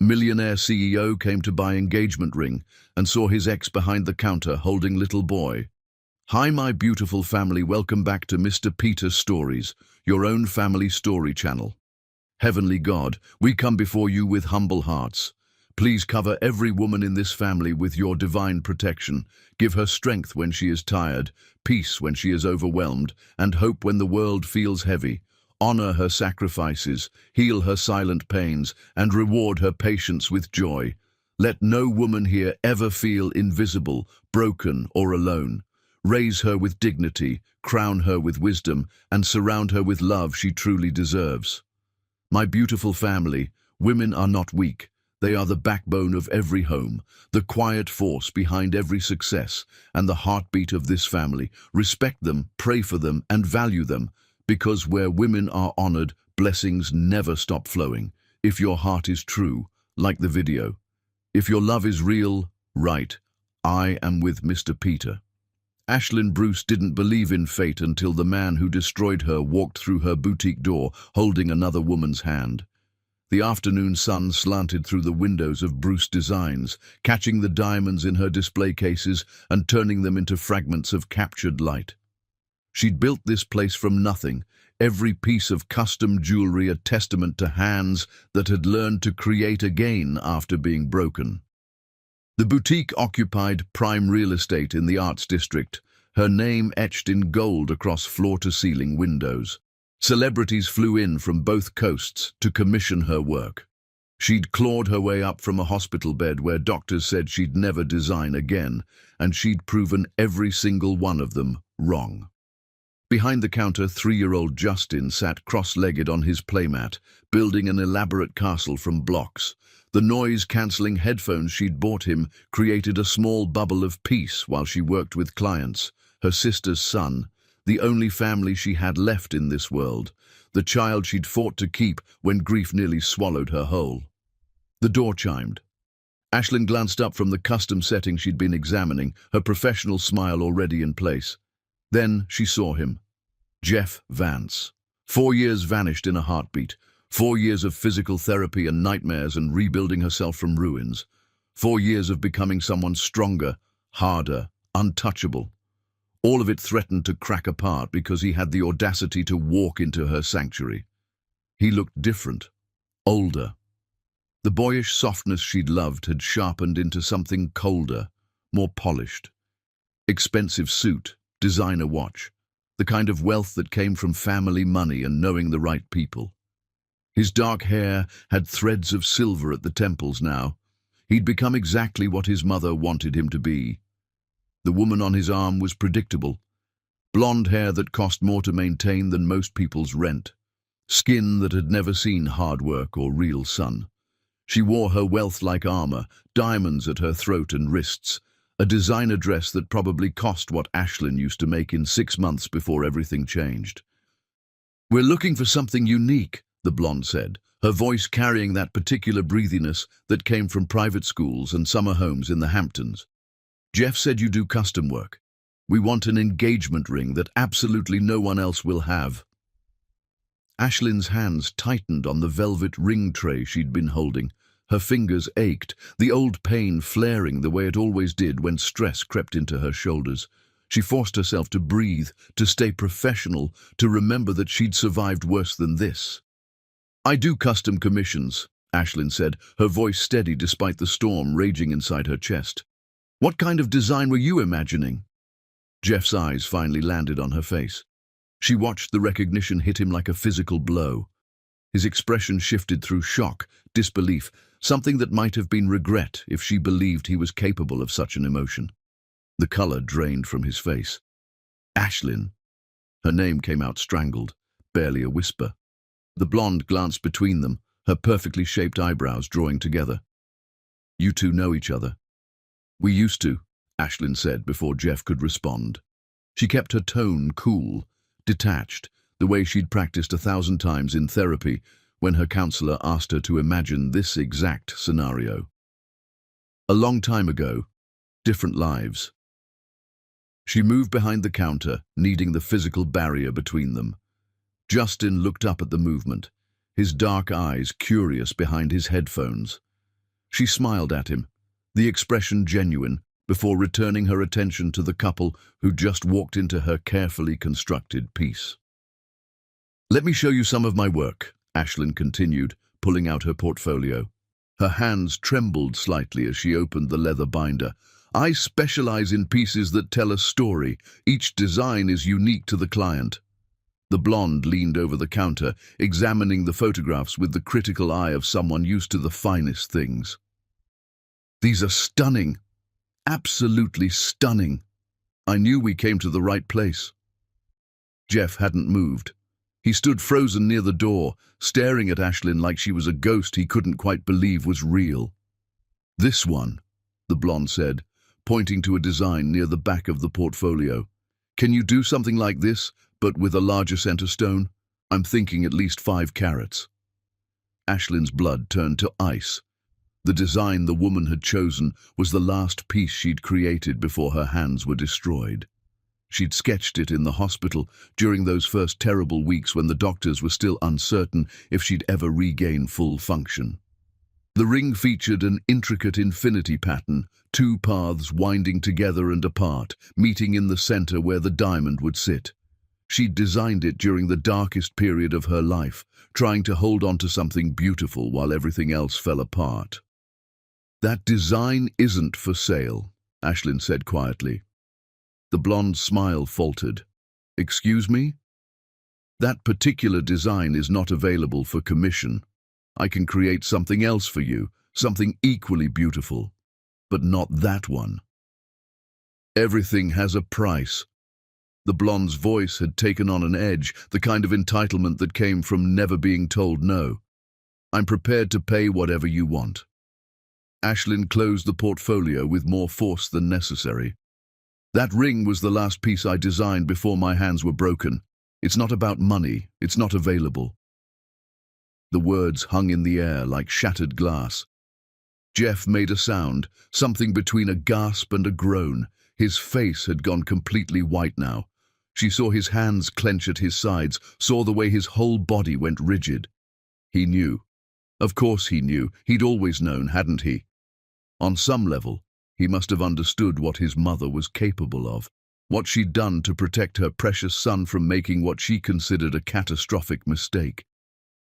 Millionaire CEO came to buy engagement ring and saw his ex behind the counter holding little boy. Hi, my beautiful family, welcome back to Mr. Peter Stories, your own family story channel. Heavenly God, we come before you with humble hearts. Please cover every woman in this family with your divine protection. Give her strength when she is tired, peace when she is overwhelmed, and hope when the world feels heavy. Honor her sacrifices, heal her silent pains, and reward her patience with joy. Let no woman here ever feel invisible, broken, or alone. Raise her with dignity, crown her with wisdom, and surround her with love she truly deserves. My beautiful family, women are not weak. They are the backbone of every home, the quiet force behind every success, and the heartbeat of this family. Respect them, pray for them, and value them, because where women are honored, blessings never stop flowing. If your heart is true, like the video. If your love is real, write, I am with Mr. Peter. Ashlyn Bruce didn't believe in fate until the man who destroyed her walked through her boutique door, holding another woman's hand. The afternoon sun slanted through the windows of Bruce Designs, catching the diamonds in her display cases and turning them into fragments of captured light. She'd built this place from nothing, every piece of custom jewelry a testament to hands that had learned to create again after being broken. The boutique occupied prime real estate in the Arts District, her name etched in gold across floor-to-ceiling windows. Celebrities flew in from both coasts to commission her work. She'd clawed her way up from a hospital bed where doctors said she'd never design again, and she'd proven every single one of them wrong. Behind the counter, 3-year-old Justin sat cross-legged on his playmat, building an elaborate castle from blocks. The noise-cancelling headphones she'd bought him created a small bubble of peace while she worked with clients, her sister's son, the only family she had left in this world, the child she'd fought to keep when grief nearly swallowed her whole. The door chimed. Ashlyn glanced up from the custom setting she'd been examining, her professional smile already in place. Then she saw him. Jeff Vance. 4 years vanished in a heartbeat. 4 years of physical therapy and nightmares and rebuilding herself from ruins. 4 years of becoming someone stronger, harder, untouchable. All of it threatened to crack apart because he had the audacity to walk into her sanctuary. He looked different, older. The boyish softness she'd loved had sharpened into something colder, more polished. Expensive suit, designer watch, the kind of wealth that came from family money and knowing the right people. His dark hair had threads of silver at the temples now. He'd become exactly what his mother wanted him to be. The woman on his arm was predictable. Blonde hair that cost more to maintain than most people's rent. Skin that had never seen hard work or real sun. She wore her wealth like armor, diamonds at her throat and wrists, a designer dress that probably cost what Ashlyn used to make in 6 months before everything changed. We're looking for something unique, the blonde said, her voice carrying that particular breathiness that came from private schools and summer homes in the Hamptons. Jeff said you do custom work. We want an engagement ring that absolutely no one else will have. Ashlyn's hands tightened on the velvet ring tray she'd been holding. Her fingers ached, the old pain flaring the way it always did when stress crept into her shoulders. She forced herself to breathe, to stay professional, to remember that she'd survived worse than this. I do custom commissions, Ashlyn said, her voice steady despite the storm raging inside her chest. What kind of design were you imagining? Jeff's eyes finally landed on her face. She watched the recognition hit him like a physical blow. His expression shifted through shock, disbelief, something that might have been regret if she believed he was capable of such an emotion. The color drained from his face. Ashlyn. Her name came out strangled, barely a whisper. The blonde glanced between them, her perfectly shaped eyebrows drawing together. You two know each other. We used to, Ashlyn said before Jeff could respond. She kept her tone cool, detached, the way she'd practiced 1,000 times in therapy when her counselor asked her to imagine this exact scenario. A long time ago, different lives. She moved behind the counter, needing the physical barrier between them. Justin looked up at the movement, his dark eyes curious behind his headphones. She smiled at him, the expression genuine, before returning her attention to the couple who just walked into her carefully constructed piece. "Let me show you some of my work," Ashlyn continued, pulling out her portfolio. Her hands trembled slightly as she opened the leather binder. "I specialize in pieces that tell a story. Each design is unique to the client." The blonde leaned over the counter, examining the photographs with the critical eye of someone used to the finest things. "These are stunning. Absolutely stunning. I knew we came to the right place." Jeff hadn't moved. He stood frozen near the door, staring at Ashlyn like she was a ghost he couldn't quite believe was real. "This one," the blonde said, pointing to a design near the back of the portfolio. "Can you do something like this, but with a larger center stone? I'm thinking at least 5 carats. Ashlyn's blood turned to ice. The design the woman had chosen was the last piece she'd created before her hands were destroyed. She'd sketched it in the hospital during those first terrible weeks when the doctors were still uncertain if she'd ever regain full function. The ring featured an intricate infinity pattern, 2 paths winding together and apart, meeting in the center where the diamond would sit. She'd designed it during the darkest period of her life, trying to hold on to something beautiful while everything else fell apart. "That design isn't for sale," Ashlyn said quietly. The blonde smile faltered. "Excuse me? That particular design is not available for commission. I can create something else for you, something equally beautiful, but not that one." "Everything has a price." The blonde's voice had taken on an edge, the kind of entitlement that came from never being told no. "I'm prepared to pay whatever you want." Ashlyn closed the portfolio with more force than necessary. "That ring was the last piece I designed before my hands were broken. It's not about money. It's not available." The words hung in the air like shattered glass. Jeff made a sound, something between a gasp and a groan. His face had gone completely white now. She saw his hands clench at his sides, saw the way his whole body went rigid. He knew. Of course he knew. He'd always known, hadn't he? On some level, he must have understood what his mother was capable of, what she'd done to protect her precious son from making what she considered a catastrophic mistake.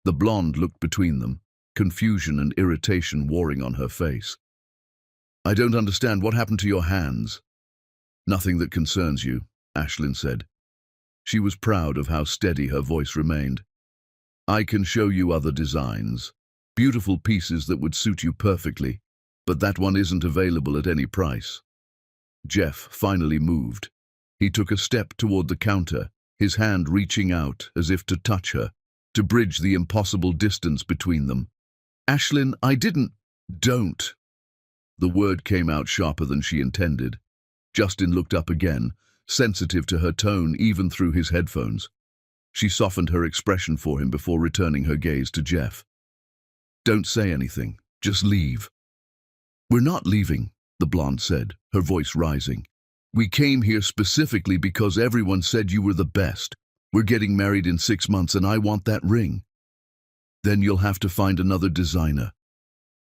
The blonde looked between them, confusion and irritation warring on her face. "I don't understand. What happened to your hands?" "Nothing that concerns you," Ashlyn said. She was proud of how steady her voice remained. "I can show you other designs, beautiful pieces that would suit you perfectly, but that one isn't available at any price." Jeff finally moved. He took a step toward the counter, his hand reaching out as if to touch her, to bridge the impossible distance between them. "Ashlyn, I didn't—" "Don't." The word came out sharper than she intended. Justin looked up again, sensitive to her tone even through his headphones. She softened her expression for him before returning her gaze to Jeff. "Don't say anything. Just leave." "We're not leaving," the blonde said, her voice rising. "We came here specifically because everyone said you were the best. We're getting married in 6 months and I want that ring." "Then you'll have to find another designer."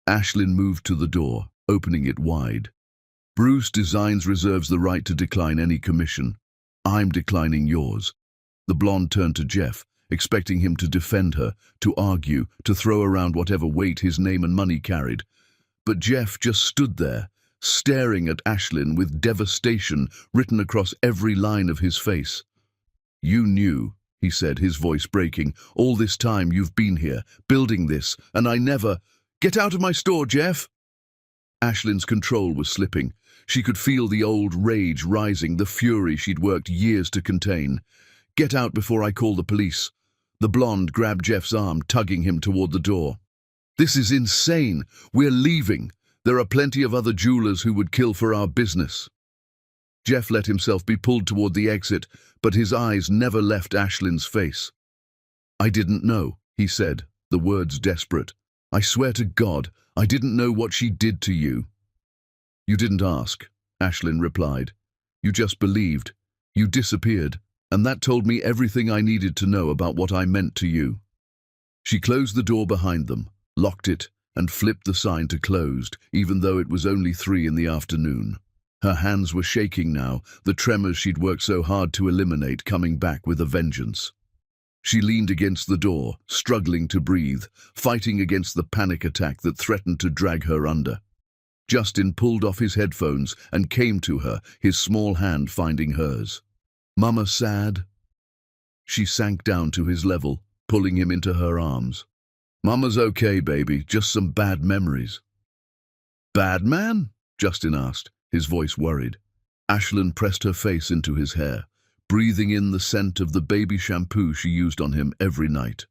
Ashlyn moved to the door, opening it wide. "Bruce Designs reserves the right to decline any commission. I'm declining yours." The blonde turned to Jeff, expecting him to defend her, to argue, to throw around whatever weight his name and money carried. But Jeff just stood there, staring at Ashlyn with devastation written across every line of his face. "You knew," he said, his voice breaking. "All this time you've been here, building this, and I never—" "Get out of my store, Jeff!" Ashlyn's control was slipping. She could feel the old rage rising, the fury she'd worked years to contain. "Get out before I call the police." The blonde grabbed Jeff's arm, tugging him toward the door. "This is insane. We're leaving. There are plenty of other jewelers who would kill for our business." Jeff let himself be pulled toward the exit, but his eyes never left Ashlyn's face. "I didn't know," he said, the words desperate. "I swear to God, I didn't know what she did to you." "You didn't ask," Ashlyn replied. "You just believed. You disappeared, and that told me everything I needed to know about what I meant to you." She closed the door behind them, locked it, and flipped the sign to closed, even though it was only 3 in the afternoon. Her hands were shaking now, the tremors she'd worked so hard to eliminate coming back with a vengeance. She leaned against the door, struggling to breathe, fighting against the panic attack that threatened to drag her under. Justin pulled off his headphones and came to her, his small hand finding hers. "Mama sad?" She sank down to his level, pulling him into her arms. "Mama's okay, baby, just some bad memories." "Bad man?" Justin asked, his voice worried. Ashlyn pressed her face into his hair, breathing in the scent of the baby shampoo she used on him every night.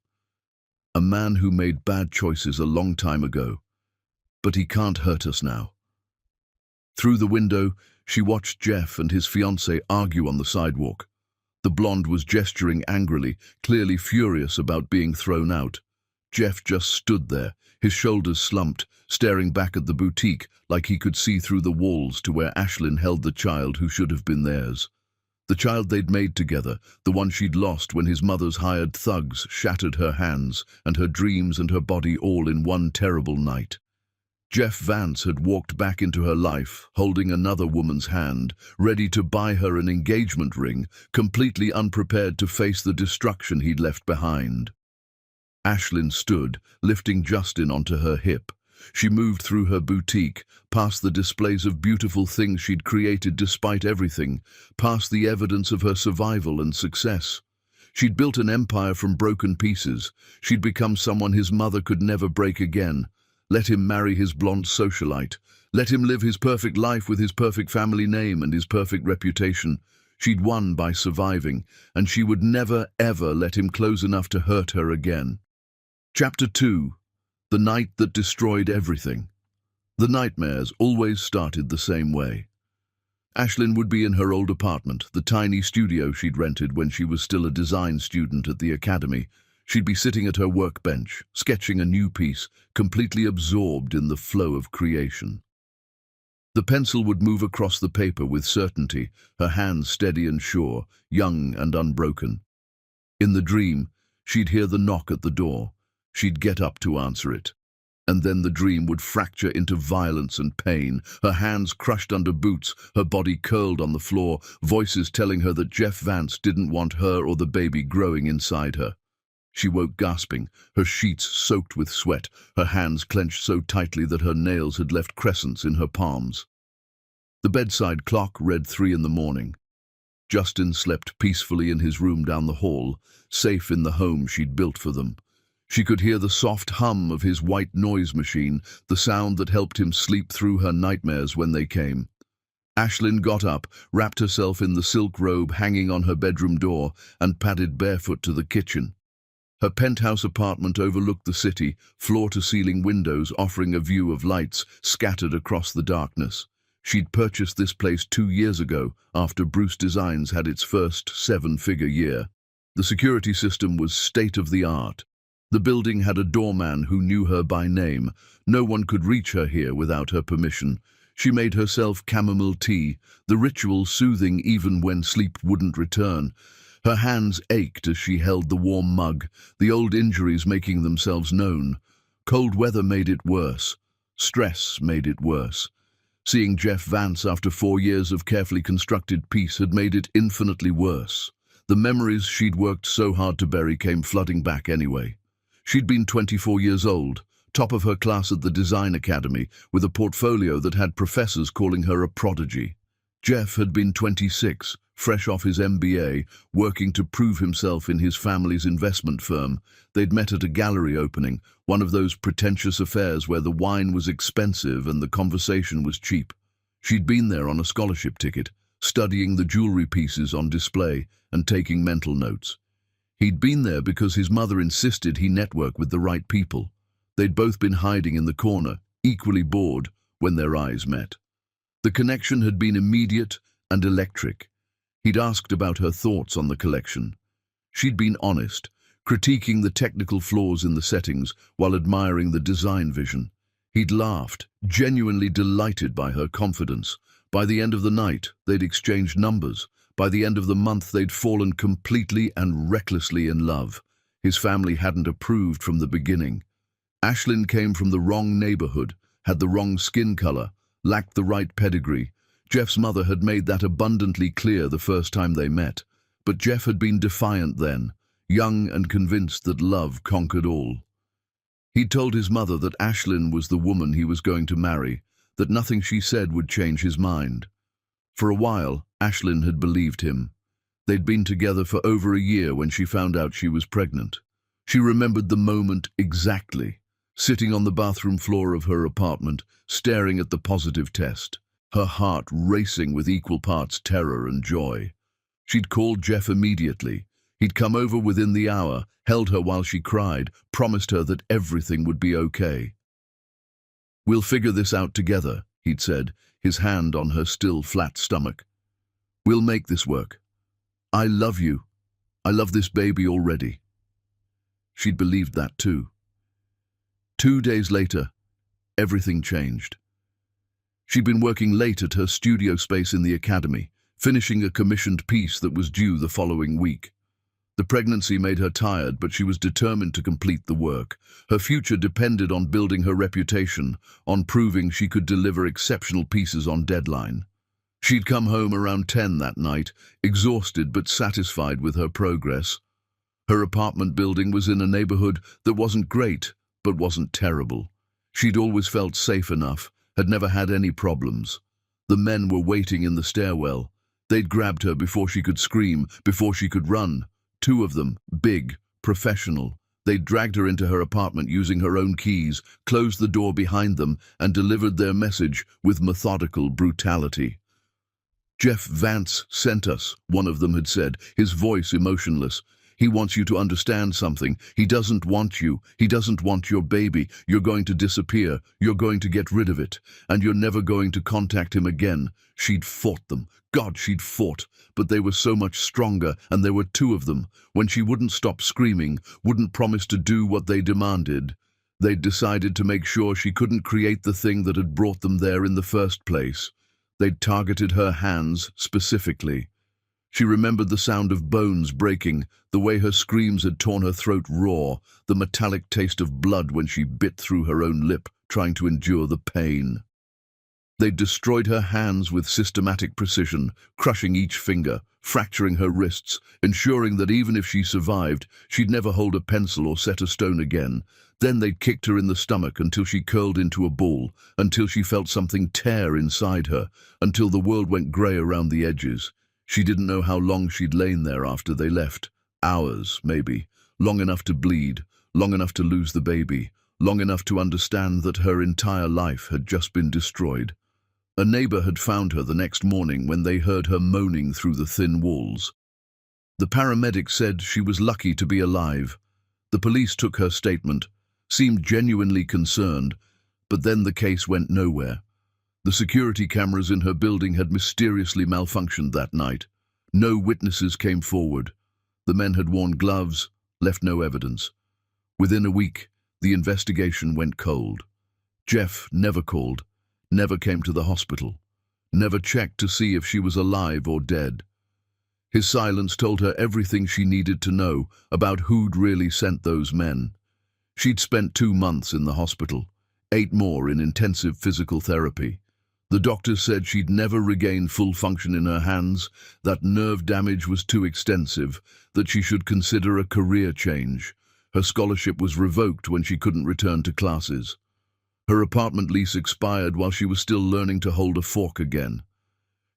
"A man who made bad choices a long time ago, but he can't hurt us now." Through the window, she watched Jeff and his fiancée argue on the sidewalk. The blonde was gesturing angrily, clearly furious about being thrown out. Jeff just stood there, his shoulders slumped, staring back at the boutique like he could see through the walls to where Ashlyn held the child who should have been theirs. The child they'd made together, the one she'd lost when his mother's hired thugs shattered her hands and her dreams and her body all in one terrible night. Jeff Vance had walked back into her life, holding another woman's hand, ready to buy her an engagement ring, completely unprepared to face the destruction he'd left behind. Ashlyn stood, lifting Justin onto her hip. She moved through her boutique, past the displays of beautiful things she'd created despite everything, past the evidence of her survival and success. She'd built an empire from broken pieces. She'd become someone his mother could never break again. Let him marry his blonde socialite. Let him live his perfect life with his perfect family name and his perfect reputation. She'd won by surviving, and she would never, ever let him close enough to hurt her again. Chapter 2. The Night That Destroyed Everything. The nightmares always started the same way. Ashlyn would be in her old apartment, the tiny studio she'd rented when she was still a design student at the academy. She'd be sitting at her workbench, sketching a new piece, completely absorbed in the flow of creation. The pencil would move across the paper with certainty, her hands steady and sure, young and unbroken. In the dream, she'd hear the knock at the door. She'd get up to answer it. And then the dream would fracture into violence and pain, her hands crushed under boots, her body curled on the floor, voices telling her that Jeff Vance didn't want her or the baby growing inside her. She woke gasping, her sheets soaked with sweat, her hands clenched so tightly that her nails had left crescents in her palms. The bedside clock read 3 in the morning. Justin slept peacefully in his room down the hall, safe in the home she'd built for them. She could hear the soft hum of his white noise machine, the sound that helped him sleep through her nightmares when they came. Ashlyn got up, wrapped herself in the silk robe hanging on her bedroom door, and padded barefoot to the kitchen. Her penthouse apartment overlooked the city, floor-to-ceiling windows offering a view of lights scattered across the darkness. She'd purchased this place 2 years ago, after Bruce Designs had its first 7-figure year. The security system was state-of-the-art. The building had a doorman who knew her by name. No one could reach her here without her permission. She made herself chamomile tea, the ritual soothing even when sleep wouldn't return. Her hands ached as she held the warm mug, the old injuries making themselves known. Cold weather made it worse. Stress made it worse. Seeing Jeff Vance after 4 years of carefully constructed peace had made it infinitely worse. The memories she'd worked so hard to bury came flooding back anyway. She'd been 24 years old, top of her class at the Design Academy, with a portfolio that had professors calling her a prodigy. Jeff had been 26, fresh off his MBA, working to prove himself in his family's investment firm. They'd met at a gallery opening, one of those pretentious affairs where the wine was expensive and the conversation was cheap. She'd been there on a scholarship ticket, studying the jewelry pieces on display and taking mental notes. He'd been there because his mother insisted he network with the right people. They'd both been hiding in the corner, equally bored, when their eyes met. The connection had been immediate and electric. He'd asked about her thoughts on the collection. She'd been honest, critiquing the technical flaws in the settings while admiring the design vision. He'd laughed, genuinely delighted by her confidence. By the end of the night, they'd exchanged numbers. By the end of the month, they'd fallen completely and recklessly in love. His family hadn't approved from the beginning. Ashlyn came from the wrong neighborhood, had the wrong skin color, lacked the right pedigree. Jeff's mother had made that abundantly clear the first time they met, but Jeff had been defiant then, young and convinced that love conquered all. He'd told his mother that Ashlyn was the woman he was going to marry, that nothing she said would change his mind. For a while, Ashlyn had believed him. They'd been together for over a year when she found out she was pregnant. She remembered the moment exactly, sitting on the bathroom floor of her apartment, staring at the positive test, her heart racing with equal parts terror and joy. She'd called Jeff immediately. He'd come over within the hour, held her while she cried, promised her that everything would be okay. "We'll figure this out together," he'd said, his hand on her still flat stomach. "We'll make this work. I love you. I love this baby already." She'd believed that too. 2 days later, everything changed. She'd been working late at her studio space in the academy, finishing a commissioned piece that was due the following week. The pregnancy made her tired, but she was determined to complete the work. Her future depended on building her reputation, on proving she could deliver exceptional pieces on deadline. She'd come home around 10 that night, exhausted but satisfied with her progress. Her apartment building was in a neighborhood that wasn't great, but wasn't terrible. She'd always felt safe enough, had never had any problems. The men were waiting in the stairwell. They'd grabbed her before she could scream, before she could run. 2 of them, big, professional. They'd dragged her into her apartment using her own keys, closed the door behind them, and delivered their message with methodical brutality. "Jeff Vance sent us," one of them had said, his voice emotionless. "He wants you to understand something. He doesn't want you. He doesn't want your baby. You're going to disappear. You're going to get rid of it. And you're never going to contact him again." She'd fought them. God, she'd fought. But they were so much stronger, and there were 2 of them. When she wouldn't stop screaming, wouldn't promise to do what they demanded, they'd decided to make sure she couldn't create the thing that had brought them there in the first place. They'd targeted her hands specifically. She remembered the sound of bones breaking, the way her screams had torn her throat raw, the metallic taste of blood when she bit through her own lip, trying to endure the pain. They'd destroyed her hands with systematic precision, crushing each finger, fracturing her wrists, ensuring that even if she survived, she'd never hold a pencil or set a stone again. Then they'd kicked her in the stomach until she curled into a ball, until she felt something tear inside her, until the world went grey around the edges. She didn't know how long she'd lain there after they left. Hours, maybe. Long enough to bleed, long enough to lose the baby, long enough to understand that her entire life had just been destroyed. A neighbor had found her the next morning when they heard her moaning through the thin walls. The paramedic said she was lucky to be alive. The police took her statement, seemed genuinely concerned, but then the case went nowhere. The security cameras in her building had mysteriously malfunctioned that night. No witnesses came forward. The men had worn gloves, left no evidence. Within a week, the investigation went cold. Jeff never called, never came to the hospital, never checked to see if she was alive or dead. His silence told her everything she needed to know about who'd really sent those men. She'd spent 2 months in the hospital, 8 more in intensive physical therapy. The doctors said she'd never regain full function in her hands, that nerve damage was too extensive, that she should consider a career change. Her scholarship was revoked when she couldn't return to classes. Her apartment lease expired while she was still learning to hold a fork again.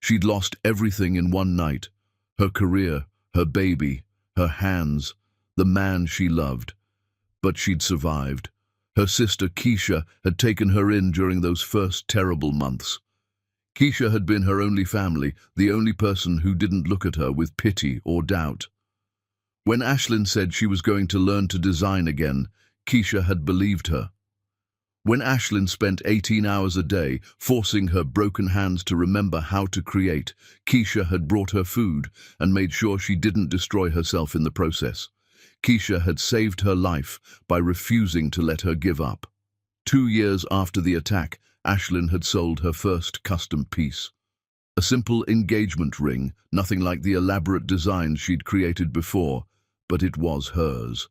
She'd lost everything in one night: her career, her baby, her hands, the man she loved. But she'd survived. Her sister Keisha had taken her in during those first terrible months. Keisha had been her only family, the only person who didn't look at her with pity or doubt. When Ashlyn said she was going to learn to design again, Keisha had believed her. When Ashlyn spent 18 hours a day forcing her broken hands to remember how to create, Keisha had brought her food and made sure she didn't destroy herself in the process. Keisha had saved her life by refusing to let her give up. 2 years after the attack, Ashlyn had sold her first custom piece. A simple engagement ring, nothing like the elaborate designs she'd created before, but it was hers.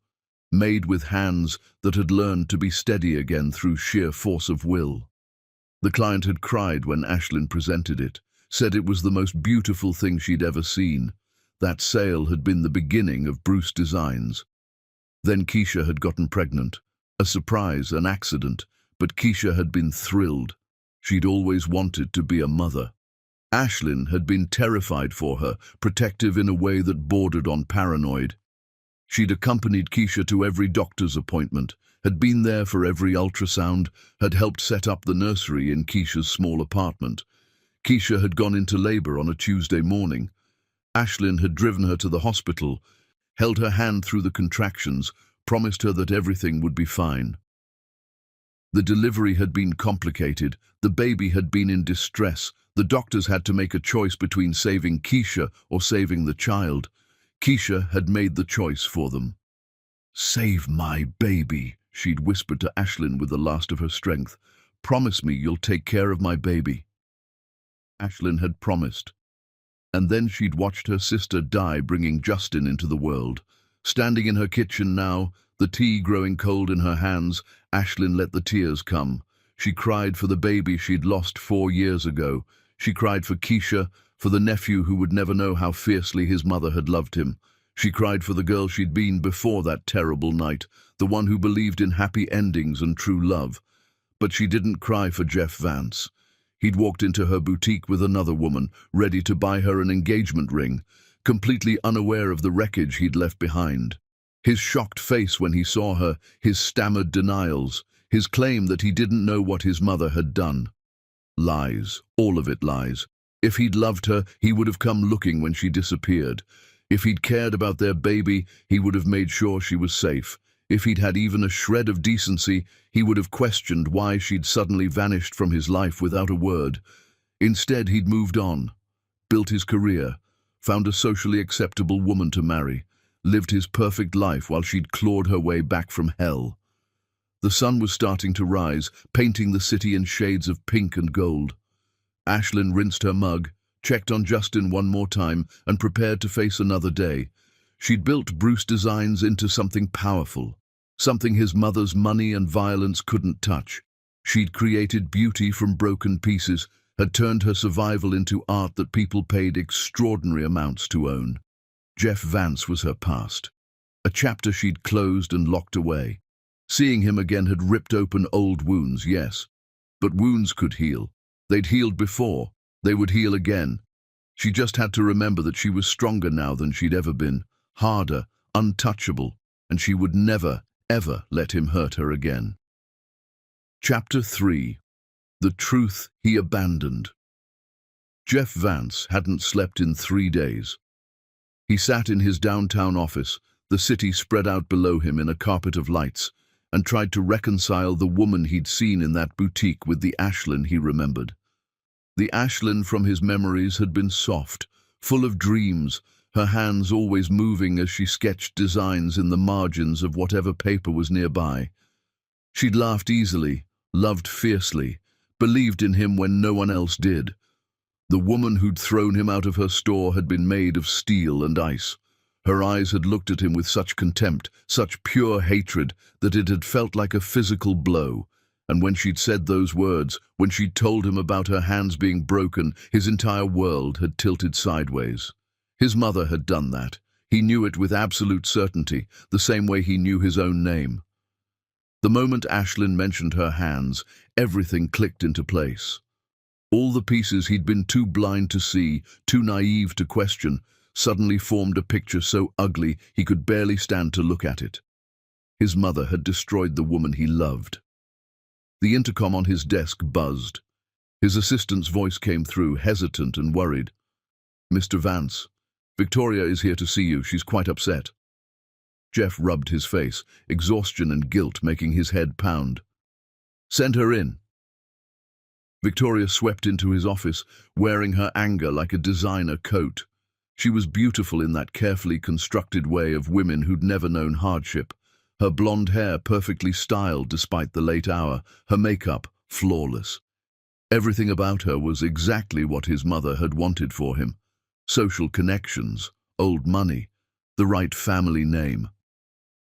made with hands that had learned to be steady again through sheer force of will. The client had cried when Ashlyn presented it, said it was the most beautiful thing she'd ever seen. That sale had been the beginning of Bruce Designs. Then Keisha had gotten pregnant. A surprise, an accident, but Keisha had been thrilled. She'd always wanted to be a mother. Ashlyn had been terrified for her, protective in a way that bordered on paranoid. She'd accompanied Keisha to every doctor's appointment, had been there for every ultrasound, had helped set up the nursery in Keisha's small apartment. Keisha had gone into labor on a Tuesday morning. Ashlyn had driven her to the hospital, held her hand through the contractions, promised her that everything would be fine. The delivery had been complicated, the baby had been in distress, the doctors had to make a choice between saving Keisha or saving the child. Keisha had made the choice for them. "Save my baby," she'd whispered to Ashlyn with the last of her strength. "Promise me you'll take care of my baby." Ashlyn had promised. And then she'd watched her sister die, bringing Justin into the world. Standing in her kitchen now, the tea growing cold in her hands, Ashlyn let the tears come. She cried for the baby she'd lost 4 years ago. She cried for Keisha, for the nephew who would never know how fiercely his mother had loved him. She cried for the girl she'd been before that terrible night, the one who believed in happy endings and true love. But she didn't cry for Jeff Vance. He'd walked into her boutique with another woman, ready to buy her an engagement ring, completely unaware of the wreckage he'd left behind. His shocked face when he saw her, his stammered denials, his claim that he didn't know what his mother had done. Lies, all of it lies. If he'd loved her, he would have come looking when she disappeared. If he'd cared about their baby, he would have made sure she was safe. If he'd had even a shred of decency, he would have questioned why she'd suddenly vanished from his life without a word. Instead, he'd moved on, built his career, found a socially acceptable woman to marry, lived his perfect life while she'd clawed her way back from hell. The sun was starting to rise, painting the city in shades of pink and gold. Ashlyn rinsed her mug, checked on Justin one more time, and prepared to face another day. She'd built Bruce Designs into something powerful, something his mother's money and violence couldn't touch. She'd created beauty from broken pieces, had turned her survival into art that people paid extraordinary amounts to own. Jeff Vance was her past, a chapter she'd closed and locked away. Seeing him again had ripped open old wounds, yes, but wounds could heal. They'd healed before, they would heal again. She just had to remember that she was stronger now than she'd ever been, harder, untouchable, and she would never, ever let him hurt her again. Chapter 3. The Truth He Abandoned. Jeff Vance hadn't slept in 3 days. He sat in his downtown office, the city spread out below him in a carpet of lights, and tried to reconcile the woman he'd seen in that boutique with the Ashlyn he remembered. The Ashlyn from his memories had been soft, full of dreams, her hands always moving as she sketched designs in the margins of whatever paper was nearby. She'd laughed easily, loved fiercely, believed in him when no one else did. The woman who'd thrown him out of her store had been made of steel and ice. Her eyes had looked at him with such contempt, such pure hatred, that it had felt like a physical blow. And when she'd said those words, when she'd told him about her hands being broken, his entire world had tilted sideways. His mother had done that. He knew it with absolute certainty, the same way he knew his own name. The moment Ashlyn mentioned her hands, everything clicked into place. All the pieces he'd been too blind to see, too naive to question, suddenly formed a picture so ugly he could barely stand to look at it. His mother had destroyed the woman he loved. The intercom on his desk buzzed. His assistant's voice came through, hesitant and worried. "Mr. Vance, Victoria is here to see you. She's quite upset." Jeff rubbed his face, exhaustion and guilt making his head pound. "Send her in." Victoria swept into his office, wearing her anger like a designer coat. She was beautiful in that carefully constructed way of women who'd never known hardship. Her blonde hair perfectly styled despite the late hour, her makeup flawless. Everything about her was exactly what his mother had wanted for him. Social connections, old money, the right family name.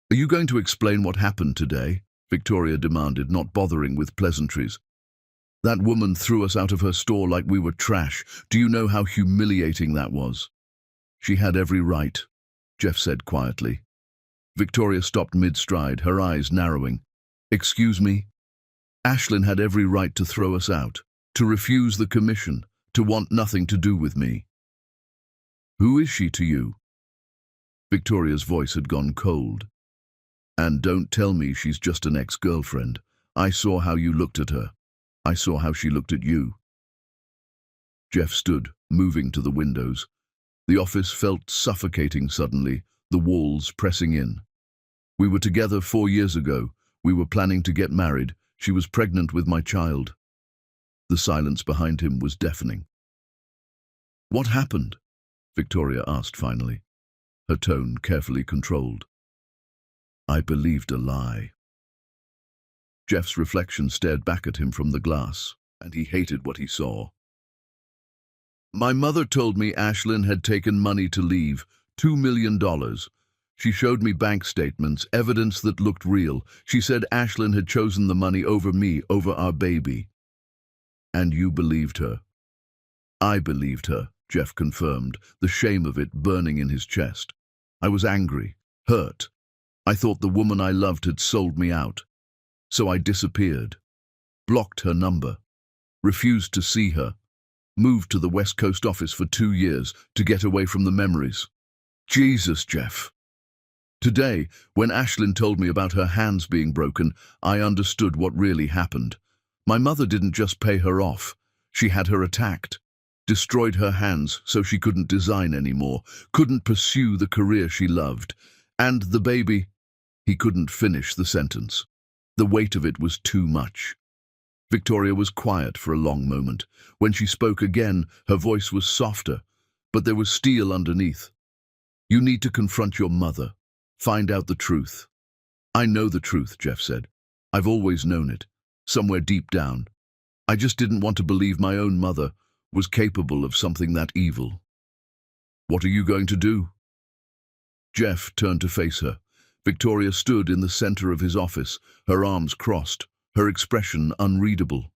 Are you going to explain what happened today? Victoria demanded, not bothering with pleasantries. That woman threw us out of her store like we were trash. Do you know how humiliating that was? She had every right, Jeff said quietly. Victoria stopped mid-stride, her eyes narrowing. Excuse me? Ashlyn had every right to throw us out, to refuse the commission, to want nothing to do with me. Who is she to you? Victoria's voice had gone cold. And don't tell me she's just an ex-girlfriend. I saw how you looked at her. I saw how she looked at you. Jeff stood, moving to the windows. The office felt suffocating suddenly, the walls pressing in. We were together 4 years ago. We were planning to get married. She was pregnant with my child. The silence behind him was deafening. What happened? Victoria asked finally, her tone carefully controlled. I believed a lie. Jeff's reflection stared back at him from the glass, and he hated what he saw. My mother told me Ashlyn had taken money to leave, $2 million. She showed me bank statements, evidence that looked real. She said Ashlyn had chosen the money over me, over our baby. And you believed her. I believed her, Jeff confirmed, the shame of it burning in his chest. I was angry, hurt. I thought the woman I loved had sold me out. So I disappeared, blocked her number, refused to see her, moved to the West Coast office for 2 years to get away from the memories. Jesus, Jeff. Today, when Ashlyn told me about her hands being broken, I understood what really happened. My mother didn't just pay her off. She had her attacked, destroyed her hands so she couldn't design anymore, couldn't pursue the career she loved. And the baby, he couldn't finish the sentence. The weight of it was too much. Victoria was quiet for a long moment. When she spoke again, her voice was softer, but there was steel underneath. You need to confront your mother. Find out the truth. I know the truth, Jeff said. I've always known it, somewhere deep down. I just didn't want to believe my own mother was capable of something that evil. What are you going to do? Jeff turned to face her. Victoria stood in the center of his office, her arms crossed, her expression unreadable.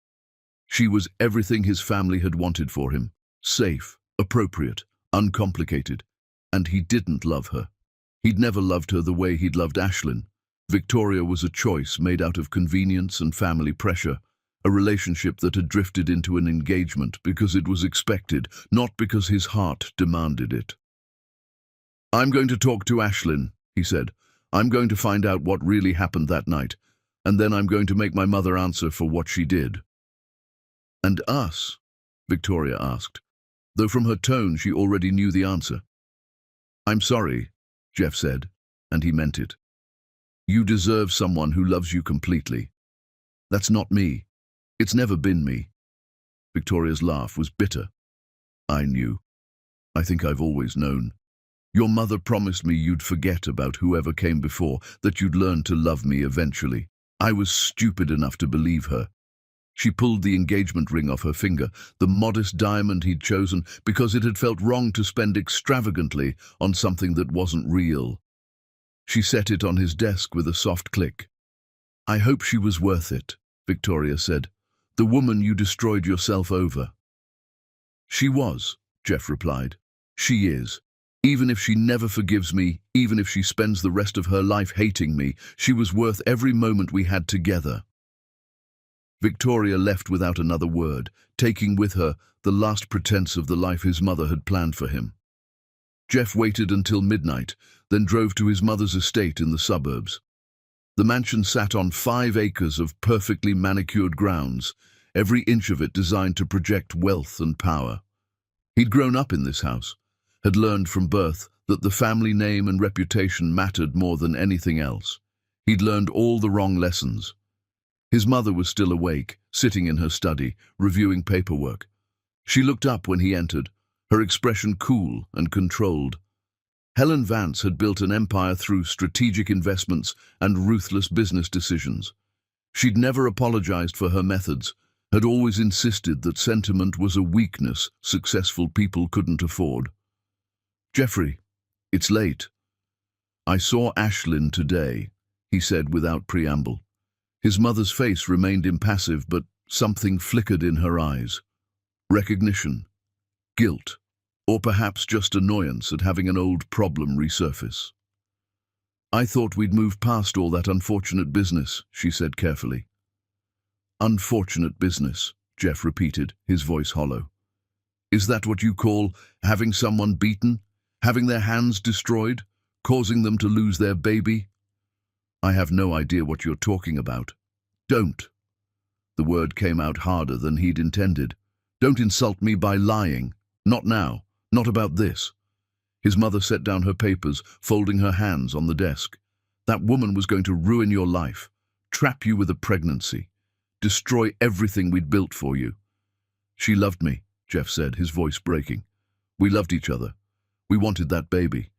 She was everything his family had wanted for him, safe, appropriate, uncomplicated, and he didn't love her. He'd never loved her the way he'd loved Ashlyn. Victoria was a choice made out of convenience and family pressure, a relationship that had drifted into an engagement because it was expected, not because his heart demanded it. I'm going to talk to Ashlyn, he said. I'm going to find out what really happened that night, and then I'm going to make my mother answer for what she did. And us? Victoria asked, though from her tone she already knew the answer. I'm sorry, Jeff said, and he meant it. You deserve someone who loves you completely. That's not me. It's never been me. Victoria's laugh was bitter. I knew. I think I've always known. Your mother promised me you'd forget about whoever came before, that you'd learn to love me eventually. I was stupid enough to believe her. She pulled the engagement ring off her finger, the modest diamond he'd chosen, because it had felt wrong to spend extravagantly on something that wasn't real. She set it on his desk with a soft click. I hope she was worth it, Victoria said. The woman you destroyed yourself over. She was, Jeff replied. She is. Even if she never forgives me, even if she spends the rest of her life hating me, she was worth every moment we had together. Victoria left without another word, taking with her the last pretense of the life his mother had planned for him. Jeff waited until midnight, then drove to his mother's estate in the suburbs. The mansion sat on 5 acres of perfectly manicured grounds, every inch of it designed to project wealth and power. He'd grown up in this house, had learned from birth that the family name and reputation mattered more than anything else. He'd learned all the wrong lessons. His mother was still awake, sitting in her study, reviewing paperwork. She looked up when he entered, her expression cool and controlled. Helen Vance had built an empire through strategic investments and ruthless business decisions. She'd never apologized for her methods, had always insisted that sentiment was a weakness successful people couldn't afford. Jeffrey, it's late. "I saw Ashlyn today," he said without preamble. His mother's face remained impassive, but something flickered in her eyes. Recognition, guilt, or perhaps just annoyance at having an old problem resurface. "I thought we'd moved past all that unfortunate business," she said carefully. "Unfortunate business," Jeff repeated, his voice hollow. "Is that what you call having someone beaten, having their hands destroyed, causing them to lose their baby?" "I have no idea what you're talking about." "Don't." The word came out harder than he'd intended. "Don't insult me by lying. Not now. Not about this." His mother set down her papers, folding her hands on the desk. "That woman was going to ruin your life, trap you with a pregnancy, destroy everything we'd built for you." "She loved me," Jeff said, his voice breaking. "We loved each other. We wanted that baby."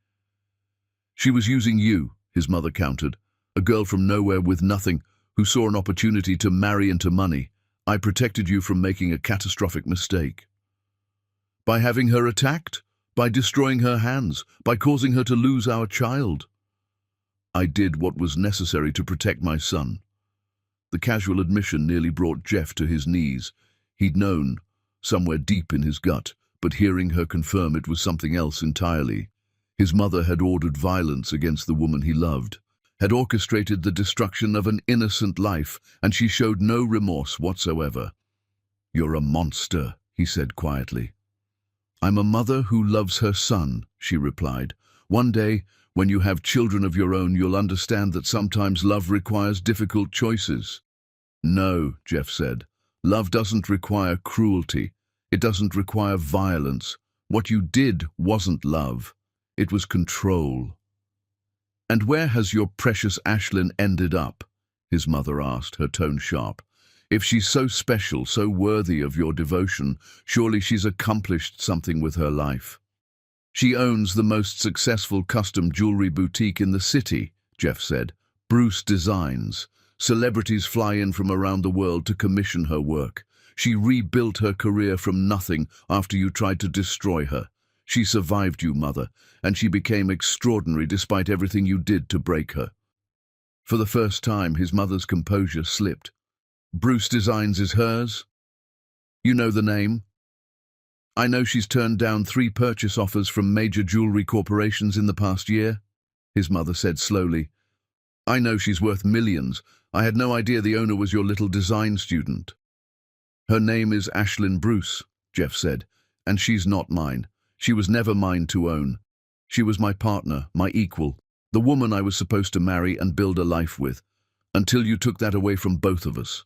"She was using you," his mother countered. "A girl from nowhere with nothing, who saw an opportunity to marry into money. I protected you from making a catastrophic mistake." "By having her attacked? By destroying her hands? By causing her to lose our child?" "I did what was necessary to protect my son." The casual admission nearly brought Jeff to his knees. He'd known, somewhere deep in his gut, but hearing her confirm it was something else entirely. His mother had ordered violence against the woman he loved, had orchestrated the destruction of an innocent life, and she showed no remorse whatsoever. "You're a monster," he said quietly. "I'm a mother who loves her son," she replied. "One day, when you have children of your own, you'll understand that sometimes love requires difficult choices." "No," Jeff said. "Love doesn't require cruelty. It doesn't require violence. What you did wasn't love. It was control." "And where has your precious Ashlyn ended up?" his mother asked, her tone sharp. "If she's so special, so worthy of your devotion, surely she's accomplished something with her life." "She owns the most successful custom jewelry boutique in the city," Jeff said. "Bruce Designs. Celebrities fly in from around the world to commission her work. She rebuilt her career from nothing after you tried to destroy her. She survived you, Mother, and she became extraordinary despite everything you did to break her." For the first time, his mother's composure slipped. "Bruce Designs is hers? You know the name?" "I know she's turned down 3 purchase offers from major jewelry corporations in the past year," his mother said slowly. "I know she's worth millions. I had no idea the owner was your little design student." "Her name is Ashlyn Bruce," Jeff said, "and she's not mine. She was never mine to own. She was my partner, my equal, the woman I was supposed to marry and build a life with, until you took that away from both of us."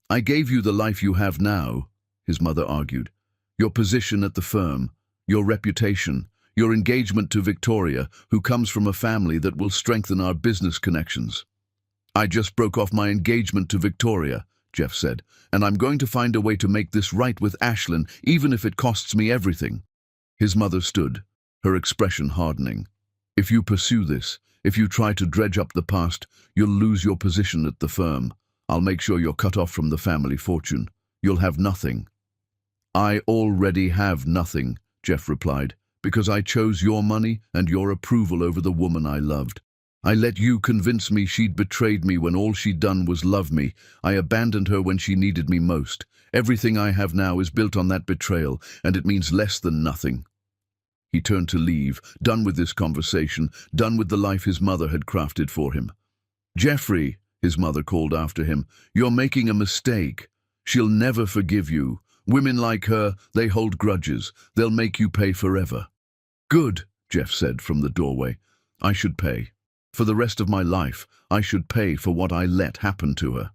"I gave you the life you have now," his mother argued. "Your position at the firm, your reputation, your engagement to Victoria, who comes from a family that will strengthen our business connections." "I just broke off my engagement to Victoria," Jeff said, "and I'm going to find a way to make this right with Ashlyn, even if it costs me everything." His mother stood, her expression hardening. "If you pursue this, if you try to dredge up the past, you'll lose your position at the firm. I'll make sure you're cut off from the family fortune. You'll have nothing." "I already have nothing," Jeff replied, "because I chose your money and your approval over the woman I loved. I let you convince me she'd betrayed me when all she'd done was love me. I abandoned her when she needed me most. Everything I have now is built on that betrayal, and it means less than nothing." He turned to leave, done with this conversation, done with the life his mother had crafted for him. "Jeffrey," his mother called after him, "you're making a mistake. She'll never forgive you. Women like her, they hold grudges. They'll make you pay forever." "Good," Jeff said from the doorway. "I should pay. For the rest of my life, I should pay for what I let happen to her."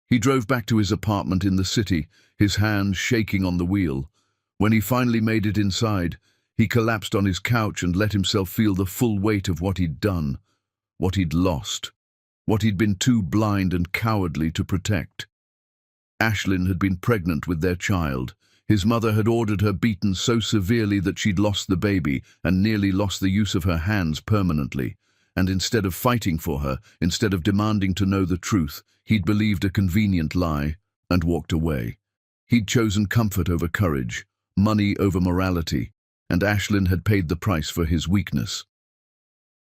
He drove back to his apartment in the city, his hands shaking on the wheel. When he finally made it inside, he collapsed on his couch and let himself feel the full weight of what he'd done, what he'd lost, what he'd been too blind and cowardly to protect. Ashlyn had been pregnant with their child. His mother had ordered her beaten so severely that she'd lost the baby and nearly lost the use of her hands permanently. And instead of fighting for her, instead of demanding to know the truth, he'd believed a convenient lie and walked away. He'd chosen comfort over courage, money over morality, and Ashlyn had paid the price for his weakness.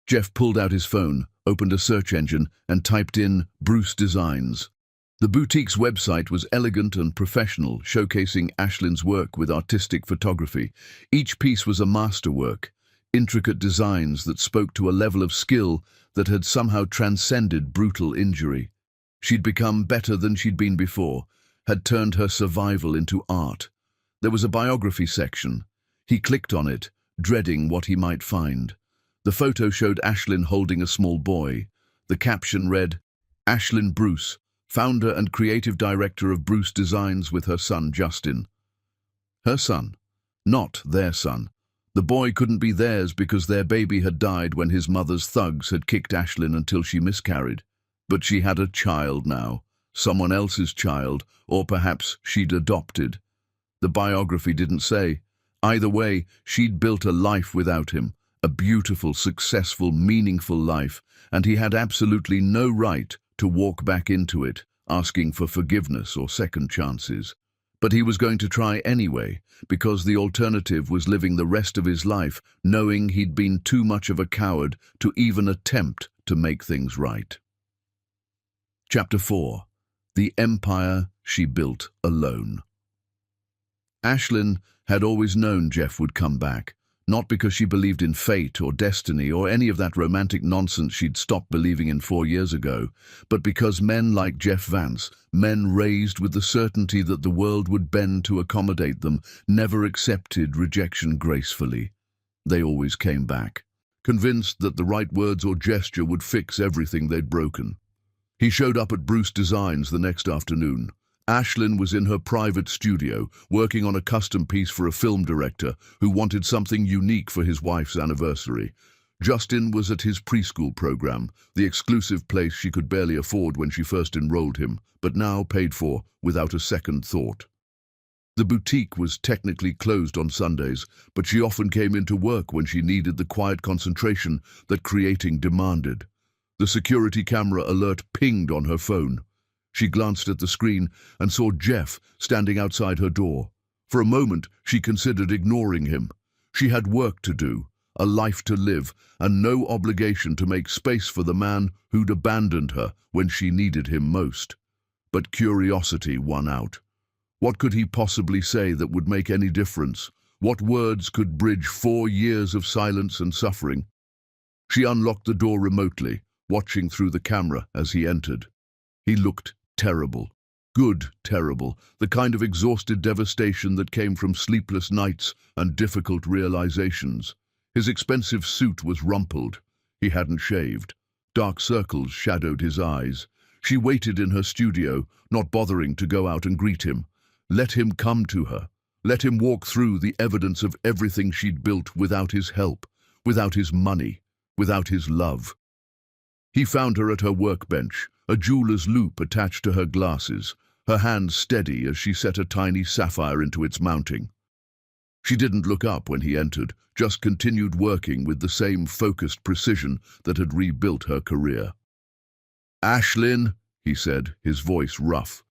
Jeff pulled out his phone, opened a search engine, and typed in Bruce Designs. The boutique's website was elegant and professional, showcasing Ashlyn's work with artistic photography. Each piece was a masterwork, intricate designs that spoke to a level of skill that had somehow transcended brutal injury. She'd become better than she'd been before, had turned her survival into art. There was a biography section. He clicked on it, dreading what he might find. The photo showed Ashlyn holding a small boy. The caption read, "Ashlyn Bruce, founder and creative director of Bruce Designs with her son Justin." Her son, not their son. The boy couldn't be theirs because their baby had died when his mother's thugs had kicked Ashlyn until she miscarried. But she had a child now, someone else's child, or perhaps she'd adopted. The biography didn't say. Either way, she'd built a life without him, a beautiful, successful, meaningful life, and he had absolutely no right to walk back into it, asking for forgiveness or second chances. But he was going to try anyway, because the alternative was living the rest of his life knowing he'd been too much of a coward to even attempt to make things right. Chapter 4. The Empire She Built Alone. Ashlyn had always known Jeff would come back, not because she believed in fate or destiny or any of that romantic nonsense she'd stopped believing in 4 years ago, but because men like Jeff Vance, men raised with the certainty that the world would bend to accommodate them, never accepted rejection gracefully. They always came back, convinced that the right words or gesture would fix everything they'd broken. He showed up at Bruce Designs the next afternoon. Ashlyn was in her private studio, working on a custom piece for a film director who wanted something unique for his wife's anniversary. Justin was at his preschool program, the exclusive place she could barely afford when she first enrolled him, but now paid for without a second thought. The boutique was technically closed on Sundays, but she often came into work when she needed the quiet concentration that creating demanded. The security camera alert pinged on her phone. She glanced at the screen and saw Jeff standing outside her door. For a moment, she considered ignoring him. She had work to do, a life to live, and no obligation to make space for the man who'd abandoned her when she needed him most. But curiosity won out. What could he possibly say that would make any difference? What words could bridge 4 years of silence and suffering? She unlocked the door remotely, watching through the camera as he entered. He looked terrible. Good terrible, the kind of exhausted devastation that came from sleepless nights and difficult realizations. His expensive suit was rumpled. He hadn't shaved. Dark circles shadowed his eyes. She waited in her studio, not bothering to go out and greet him. Let him come to her. Let him walk through the evidence of everything she'd built without his help, without his money, without his love. He found her at her workbench, a jeweler's loop attached to her glasses, her hand steady as she set a tiny sapphire into its mounting. She didn't look up when he entered, just continued working with the same focused precision that had rebuilt her career. "Ashlyn," he said, his voice rough.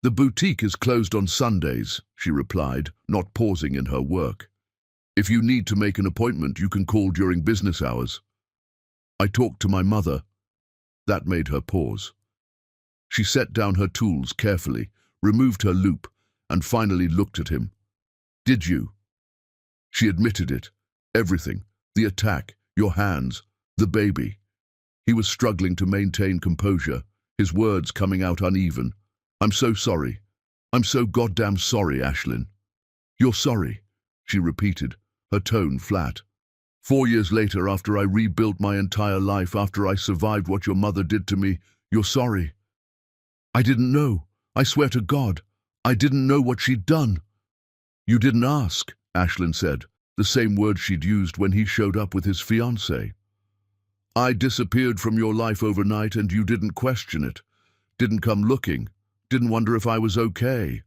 "The boutique is closed on Sundays," she replied, not pausing in her work. "If you need to make an appointment, you can call during business hours." "I talked to my mother." That made her pause. She set down her tools carefully, removed her loop, and finally looked at him. "Did you?" She admitted it. Everything. The attack, your hands, the baby. He was struggling to maintain composure, his words coming out uneven. "I'm so sorry. I'm so goddamn sorry, Ashlyn." "You're sorry," she repeated, her tone flat. 4 years later, after I rebuilt my entire life, after I survived what your mother did to me, you're sorry." "I didn't know. I swear to God, I didn't know what she'd done." "You didn't ask," Ashlyn said, the same word she'd used when he showed up with his fiancée. "I disappeared from your life overnight and you didn't question it, didn't come looking, didn't wonder if I was okay.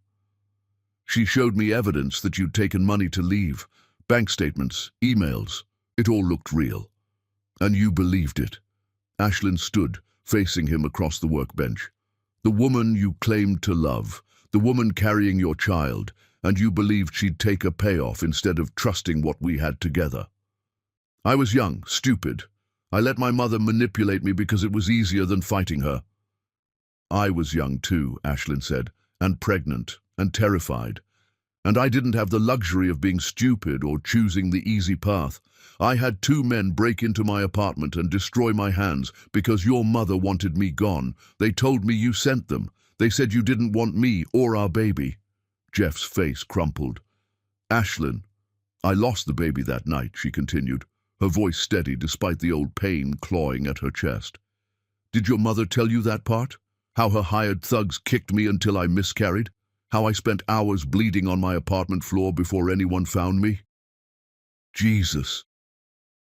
She showed me evidence that you'd taken money to leave, bank statements, emails. It all looked real. And you believed it." Ashlyn stood, facing him across the workbench. "The woman you claimed to love, the woman carrying your child, and you believed she'd take a payoff instead of trusting what we had together. I was young, stupid. I let my mother manipulate me because it was easier than fighting her." "I was young too," Ashlyn said, "and pregnant, and terrified. And I didn't have the luxury of being stupid or choosing the easy path. I had 2 men break into my apartment and destroy my hands because your mother wanted me gone. They told me you sent them. They said you didn't want me or our baby." Jeff's face crumpled. "Ashlyn, I lost the baby that night," she continued, her voice steady despite the old pain clawing at her chest. "Did your mother tell you that part? How her hired thugs kicked me until I miscarried? How I spent hours bleeding on my apartment floor before anyone found me?" "Jesus."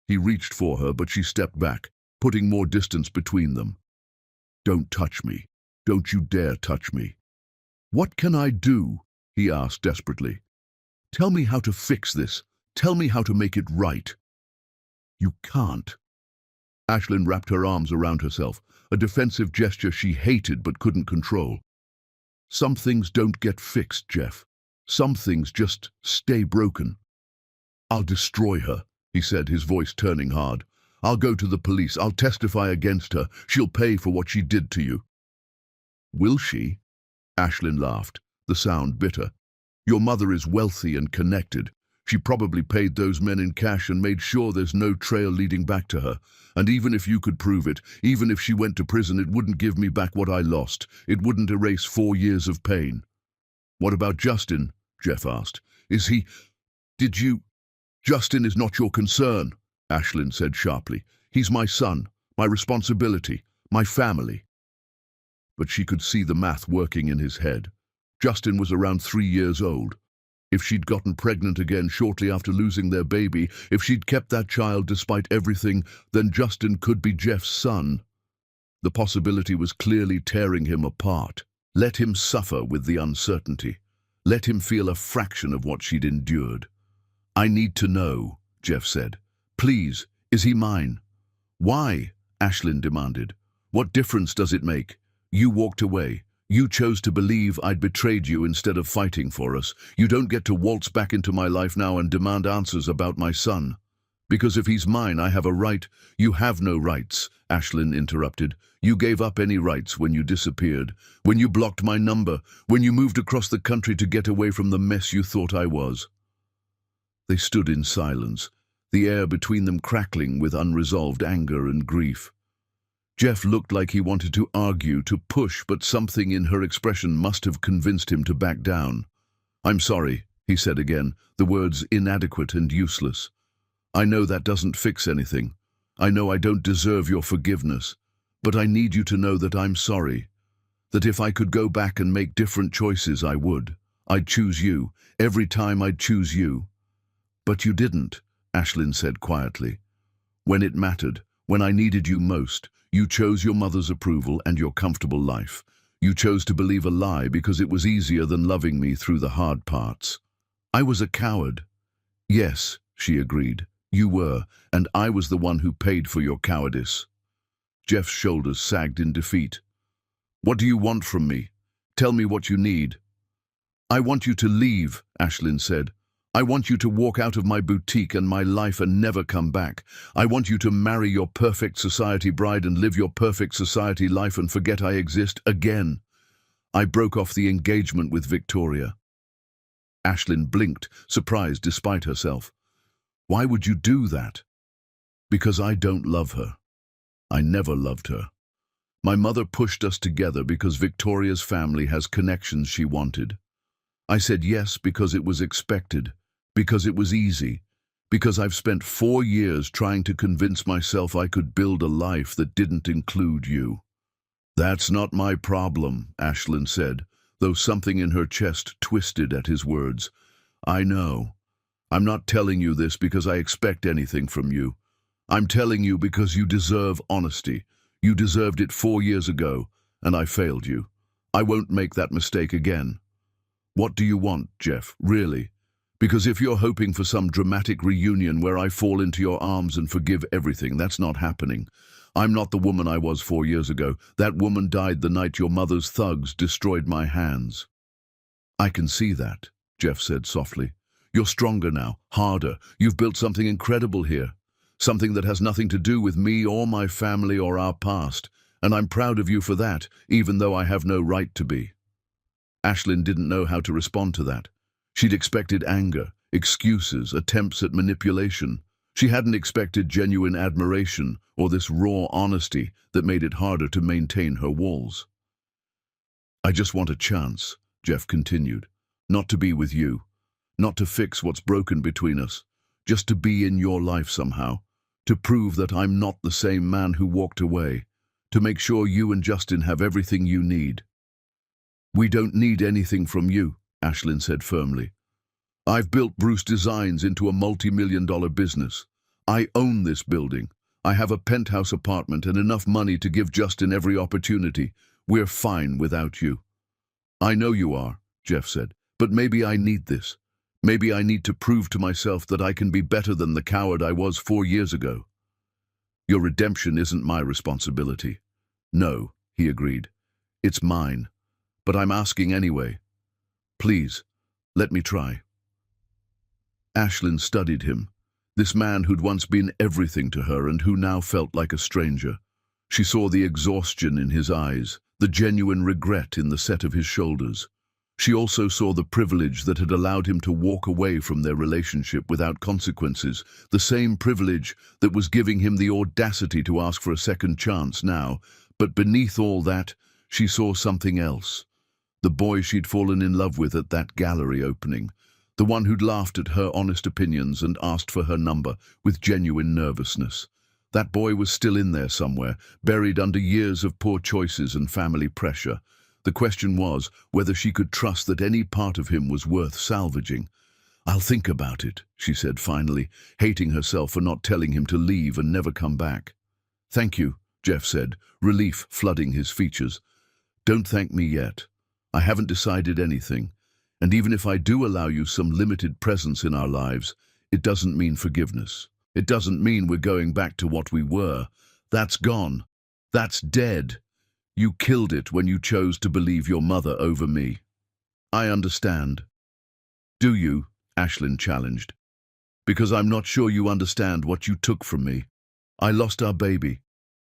He reached for her, but she stepped back, putting more distance between them. "Don't touch me. Don't you dare touch me." "What can I do?" he asked desperately. "Tell me how to fix this. Tell me how to make it right." "You can't." Ashlyn wrapped her arms around herself, a defensive gesture she hated but couldn't control. "Some things don't get fixed, Jeff. Some things just stay broken." "I'll destroy her," he said, his voice turning hard. "I'll go to the police. I'll testify against her. She'll pay for what she did to you." "Will she?" Ashlyn laughed, the sound bitter. "Your mother is wealthy and connected. She probably paid those men in cash and made sure there's no trail leading back to her. And even if you could prove it, even if she went to prison, it wouldn't give me back what I lost. It wouldn't erase 4 years of pain." "What about Justin?" Jeff asked. Did you... "Justin is not your concern," Ashlyn said sharply. "He's my son, my responsibility, my family." But she could see the math working in his head. Justin was around 3 years old. If she'd gotten pregnant again shortly after losing their baby, if she'd kept that child despite everything, then Justin could be Jeff's son. The possibility was clearly tearing him apart. Let him suffer with the uncertainty. Let him feel a fraction of what she'd endured. "I need to know," Jeff said. "Please, is he mine?" "Why?" Ashlyn demanded. "What difference does it make? You walked away. You chose to believe I'd betrayed you instead of fighting for us. You don't get to waltz back into my life now and demand answers about my son. Because if he's mine, I have a right." "You have no rights," Ashlyn interrupted. "You gave up any rights when you disappeared, when you blocked my number, when you moved across the country to get away from the mess you thought I was." They stood in silence, the air between them crackling with unresolved anger and grief. Jeff looked like he wanted to argue, to push, but something in her expression must have convinced him to back down. "I'm sorry," he said again, the words inadequate and useless. "I know that doesn't fix anything. I know I don't deserve your forgiveness. But I need you to know that I'm sorry. That if I could go back and make different choices, I would. I'd choose you. Every time I'd choose you." "But you didn't," Ashlyn said quietly. "When it mattered, when I needed you most, you chose your mother's approval and your comfortable life. You chose to believe a lie because it was easier than loving me through the hard parts." "I was a coward." "Yes," she agreed. "You were, and I was the one who paid for your cowardice." Jeff's shoulders sagged in defeat. "What do you want from me? Tell me what you need." "I want you to leave," Ashlyn said. "I want you to walk out of my boutique and my life and never come back. I want you to marry your perfect society bride and live your perfect society life and forget I exist again." "I broke off the engagement with Victoria." Ashlyn blinked, surprised despite herself. "Why would you do that?" "Because I don't love her. I never loved her. My mother pushed us together because Victoria's family has connections she wanted. I said yes because it was expected, because it was easy, because I've spent 4 years trying to convince myself I could build a life that didn't include you." "That's not my problem," Ashlyn said, though something in her chest twisted at his words. "I know. I'm not telling you this because I expect anything from you. I'm telling you because you deserve honesty. You deserved it 4 years ago, and I failed you. I won't make that mistake again." "What do you want, Jeff, really? Because if you're hoping for some dramatic reunion where I fall into your arms and forgive everything, that's not happening. I'm not the woman I was 4 years ago. That woman died the night your mother's thugs destroyed my hands." "I can see that," Jeff said softly. "You're stronger now, harder. You've built something incredible here. something that has nothing to do with me or my family or our past, and I'm proud of you for that, even though I have no right to be." Ashlyn didn't know how to respond to that. She'd expected anger, excuses, attempts at manipulation. She hadn't expected genuine admiration or this raw honesty that made it harder to maintain her walls. "I just want a chance," Jeff continued. "Not to be with you, not to fix what's broken between us, just to be in your life somehow, to prove that I'm not the same man who walked away, to make sure you and Justin have everything you need." "We don't need anything from you," Ashlyn said firmly. "I've built Bruce Designs into a multi-million-dollar business. I own this building. I have a penthouse apartment and enough money to give Justin every opportunity. We're fine without you." "I know you are," Jeff said, "but maybe I need this. Maybe I need to prove to myself that I can be better than the coward I was 4 years ago." "Your redemption isn't my responsibility." "No," he agreed. "It's mine. But I'm asking anyway. Please, let me try." Ashlyn studied him, this man who'd once been everything to her and who now felt like a stranger. She saw the exhaustion in his eyes, the genuine regret in the set of his shoulders. She also saw the privilege that had allowed him to walk away from their relationship without consequences, the same privilege that was giving him the audacity to ask for a second chance now. But beneath all that, she saw something else. The boy she'd fallen in love with at that gallery opening. The one who'd laughed at her honest opinions and asked for her number with genuine nervousness. That boy was still in there somewhere, buried under years of poor choices and family pressure. The question was whether she could trust that any part of him was worth salvaging. "I'll think about it," she said finally, hating herself for not telling him to leave and never come back. "Thank you," Jeff said, relief flooding his features. "Don't thank me yet. I haven't decided anything. And even if I do allow you some limited presence in our lives, it doesn't mean forgiveness. It doesn't mean we're going back to what we were. That's gone. That's dead. You killed it when you chose to believe your mother over me." "I understand." "Do you?" Ashlyn challenged. "Because I'm not sure you understand what you took from me. I lost our baby.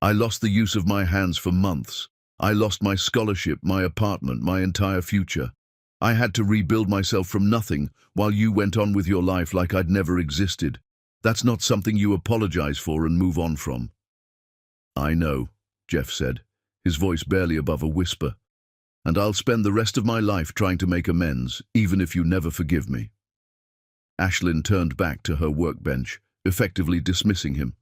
I lost the use of my hands for months. I lost my scholarship, my apartment, my entire future. I had to rebuild myself from nothing while you went on with your life like I'd never existed. That's not something you apologize for and move on from." "I know," Jeff said, his voice barely above a whisper. "And I'll spend the rest of my life trying to make amends, even if you never forgive me." Ashlyn turned back to her workbench, effectively dismissing him.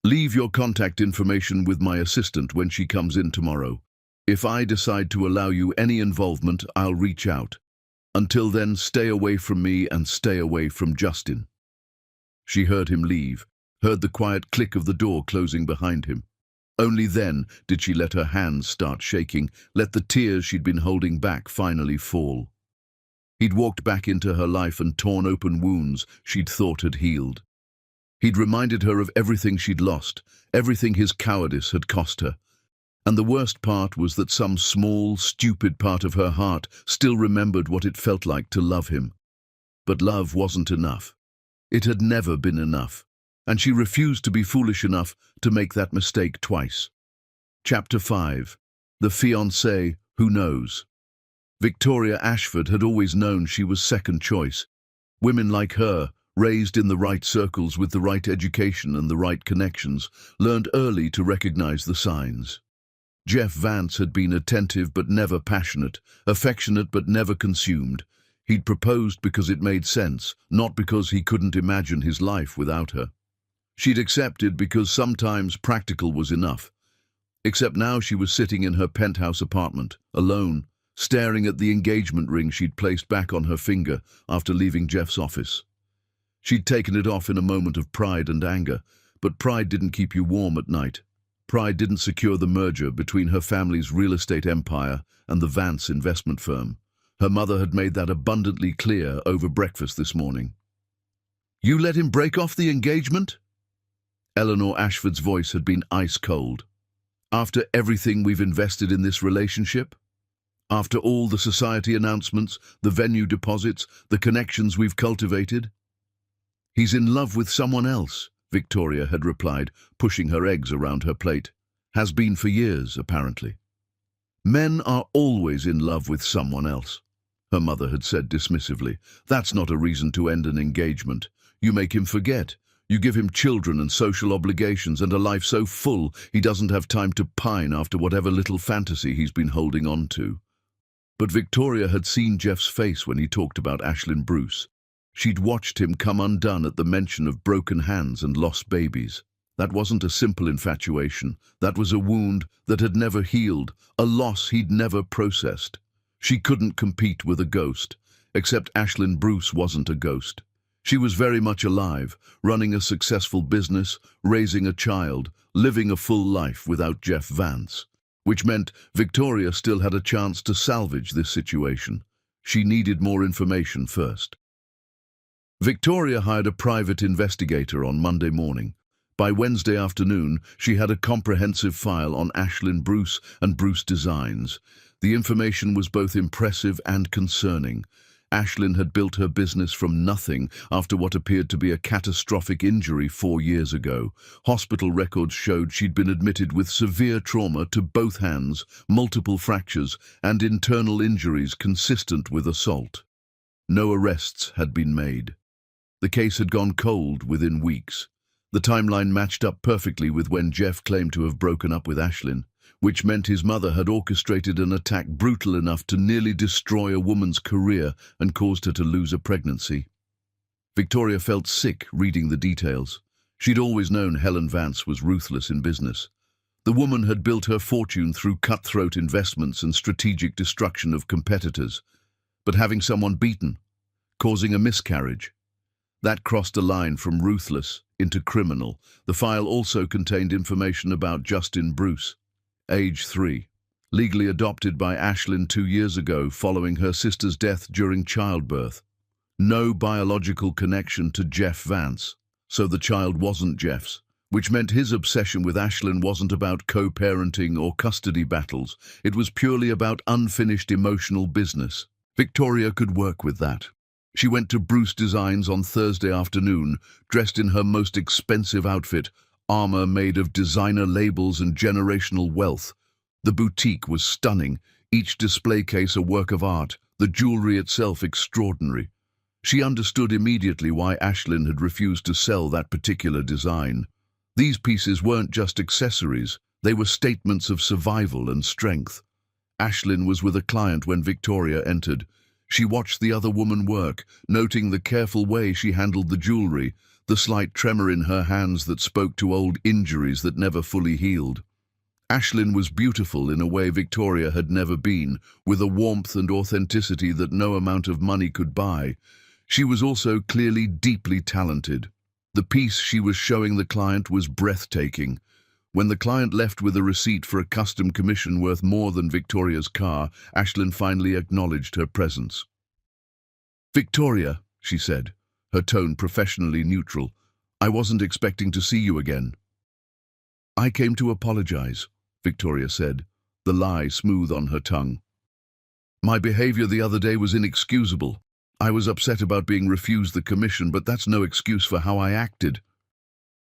"Leave your contact information with my assistant when she comes in tomorrow. If I decide to allow you any involvement, I'll reach out. Until then, stay away from me and stay away from Justin." She heard him leave, heard the quiet click of the door closing behind him. Only then did she let her hands start shaking, let the tears she'd been holding back finally fall. He'd walked back into her life and torn open wounds she'd thought had healed. He'd reminded her of everything she'd lost, everything his cowardice had cost her. And the worst part was that some small, stupid part of her heart still remembered what it felt like to love him. But love wasn't enough. It had never been enough. And she refused to be foolish enough to make that mistake twice. Chapter 5. The Fiancé Who Knows. Victoria Ashford had always known she was second choice. Women like her, raised in the right circles with the right education and the right connections, learned early to recognize the signs. Jeff Vance had been attentive but never passionate, affectionate but never consumed. He'd proposed because it made sense, not because he couldn't imagine his life without her. She'd accepted because sometimes practical was enough. Except now she was sitting in her penthouse apartment, alone, staring at the engagement ring she'd placed back on her finger after leaving Jeff's office. She'd taken it off in a moment of pride and anger, but pride didn't keep you warm at night. Pride didn't secure the merger between her family's real estate empire and the Vance investment firm. Her mother had made that abundantly clear over breakfast this morning. "You let him break off the engagement?" Eleanor Ashford's voice had been ice cold. "After everything we've invested in this relationship? After all the society announcements, the venue deposits, the connections we've cultivated?" "He's in love with someone else," Victoria had replied, pushing her eggs around her plate. Has been for years, apparently. Men are always in love with someone else, her mother had said dismissively. That's not a reason to end an engagement. You make him forget. You give him children and social obligations and a life so full he doesn't have time to pine after whatever little fantasy he's been holding on to. But Victoria had seen Jeff's face when he talked about Aislinn Bruce. She'd watched him come undone at the mention of broken hands and lost babies. That wasn't a simple infatuation. That was a wound that had never healed, a loss he'd never processed. She couldn't compete with a ghost, except Aislinn Bruce wasn't a ghost. She was very much alive, running a successful business, raising a child, living a full life without Jeff Vance, which meant Victoria still had a chance to salvage this situation. She needed more information first. Victoria hired a private investigator on Monday morning. By Wednesday afternoon, she had a comprehensive file on Aislinn Bruce and Bruce Designs. The information was both impressive and concerning. Aislinn had built her business from nothing after what appeared to be a catastrophic injury 4 years ago. Hospital records showed she'd been admitted with severe trauma to both hands, multiple fractures, and internal injuries consistent with assault. No arrests had been made. The case had gone cold within weeks. The timeline matched up perfectly with when Jeff claimed to have broken up with Aislinn, which meant his mother had orchestrated an attack brutal enough to nearly destroy a woman's career and caused her to lose a pregnancy. Victoria felt sick reading the details. She'd always known Helen Vance was ruthless in business. The woman had built her fortune through cutthroat investments and strategic destruction of competitors. But having someone beaten, causing a miscarriage, that crossed a line from ruthless into criminal. The file also contained information about Justin Bruce, age 3, legally adopted by Aislinn 2 years ago following her sister's death during childbirth. No biological connection to Jeff Vance, so the child wasn't Jeff's, which meant his obsession with Aislinn wasn't about co-parenting or custody battles. It was purely about unfinished emotional business. Victoria could work with that. She went to Bruce Designs on Thursday afternoon, dressed in her most expensive outfit, armor made of designer labels and generational wealth. The boutique was stunning, each display case a work of art, the jewelry itself extraordinary. She understood immediately why Aislinn had refused to sell that particular design. These pieces weren't just accessories, they were statements of survival and strength. Aislinn was with a client when Victoria entered. She watched the other woman work, noting the careful way she handled the jewelry, the slight tremor in her hands that spoke to old injuries that never fully healed. Aislinn was beautiful in a way Victoria had never been, with a warmth and authenticity that no amount of money could buy. She was also clearly deeply talented. The piece she was showing the client was breathtaking. When the client left with a receipt for a custom commission worth more than Victoria's car, Aislinn finally acknowledged her presence. "Victoria," she said, her tone professionally neutral, "I wasn't expecting to see you again." "I came to apologize," Victoria said, the lie smooth on her tongue. "My behavior the other day was inexcusable. I was upset about being refused the commission, but that's no excuse for how I acted."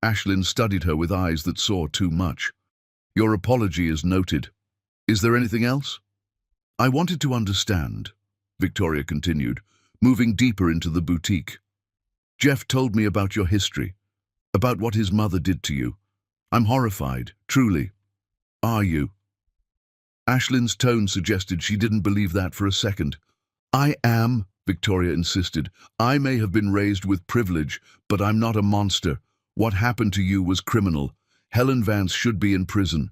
Aislinn studied her with eyes that saw too much. "Your apology is noted. Is there anything else?" "I wanted to understand," Victoria continued, moving deeper into the boutique. "Jeff told me about your history, about what his mother did to you. I'm horrified, truly. Are you?" Aislinn's tone suggested she didn't believe that for a second. "I am," Victoria insisted. "I may have been raised with privilege, but I'm not a monster. What happened to you was criminal. Helen Vance should be in prison.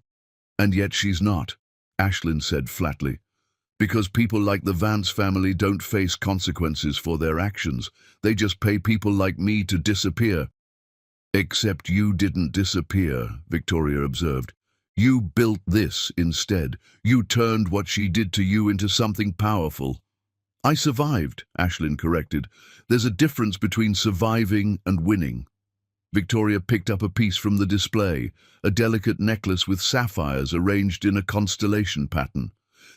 And yet she's not," Aislinn said flatly. "Because people like the Vance family don't face consequences for their actions. They just pay people like me to disappear." "Except you didn't disappear," Victoria observed. "You built this instead. You turned what she did to you into something powerful." "I survived," Aislinn corrected. "There's a difference between surviving and winning." Victoria picked up a piece from the display, a delicate necklace with sapphires arranged in a constellation pattern.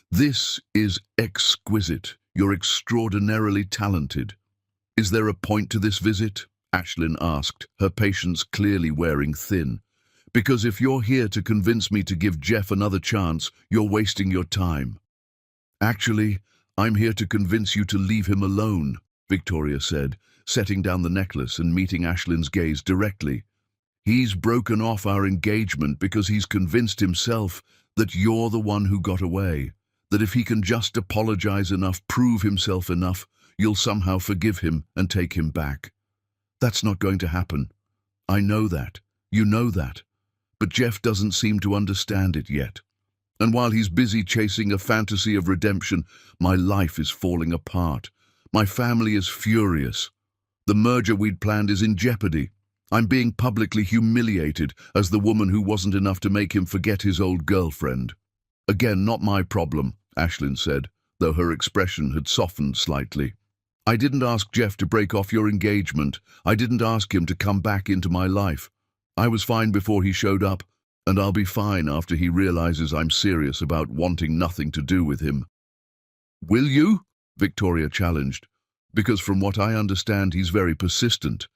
"This is exquisite. You're extraordinarily talented. Is there a point to this visit?" Ashlyn asked, her patience clearly wearing thin. Because if you're here to convince me to give Jeff another chance, you're wasting your time. Actually, I'm here to convince you to leave him alone, Victoria said, setting down the necklace and meeting Ashlyn's gaze directly. He's broken off our engagement because he's convinced himself that you're the one who got away, that if he can just apologize enough, prove himself enough, you'll somehow forgive him and take him back. That's not going to happen. I know that. You know that. But Jeff doesn't seem to understand it yet. And while he's busy chasing a fantasy of redemption, my life is falling apart. My family is furious. The merger we'd planned is in jeopardy. I'm being publicly humiliated as the woman who wasn't enough to make him forget his old girlfriend. Again, not my problem, Ashlyn said, though her expression had softened slightly. I didn't ask Jeff to break off your engagement. I didn't ask him to come back into my life. I was fine before he showed up, and I'll be fine after he realizes I'm serious about wanting nothing to do with him. Will you? Victoria challenged, because from what I understand he's very persistent,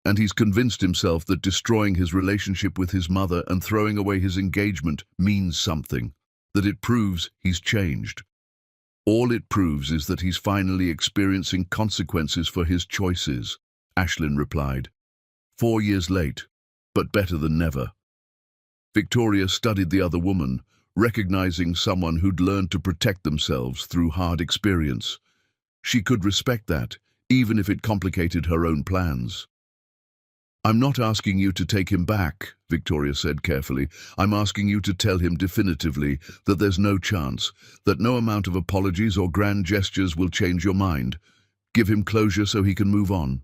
and he's convinced himself that destroying his relationship with his mother and throwing away his engagement means something, that it proves he's changed. All it proves is that he's finally experiencing consequences for his choices, Ashlyn replied. 4 years late, but better than never. Victoria studied the other woman, recognizing someone who'd learned to protect themselves through hard experience. She could respect that, even if it complicated her own plans. I'm not asking you to take him back, Victoria said carefully. I'm asking you to tell him definitively that there's no chance, that no amount of apologies or grand gestures will change your mind. Give him closure so he can move on.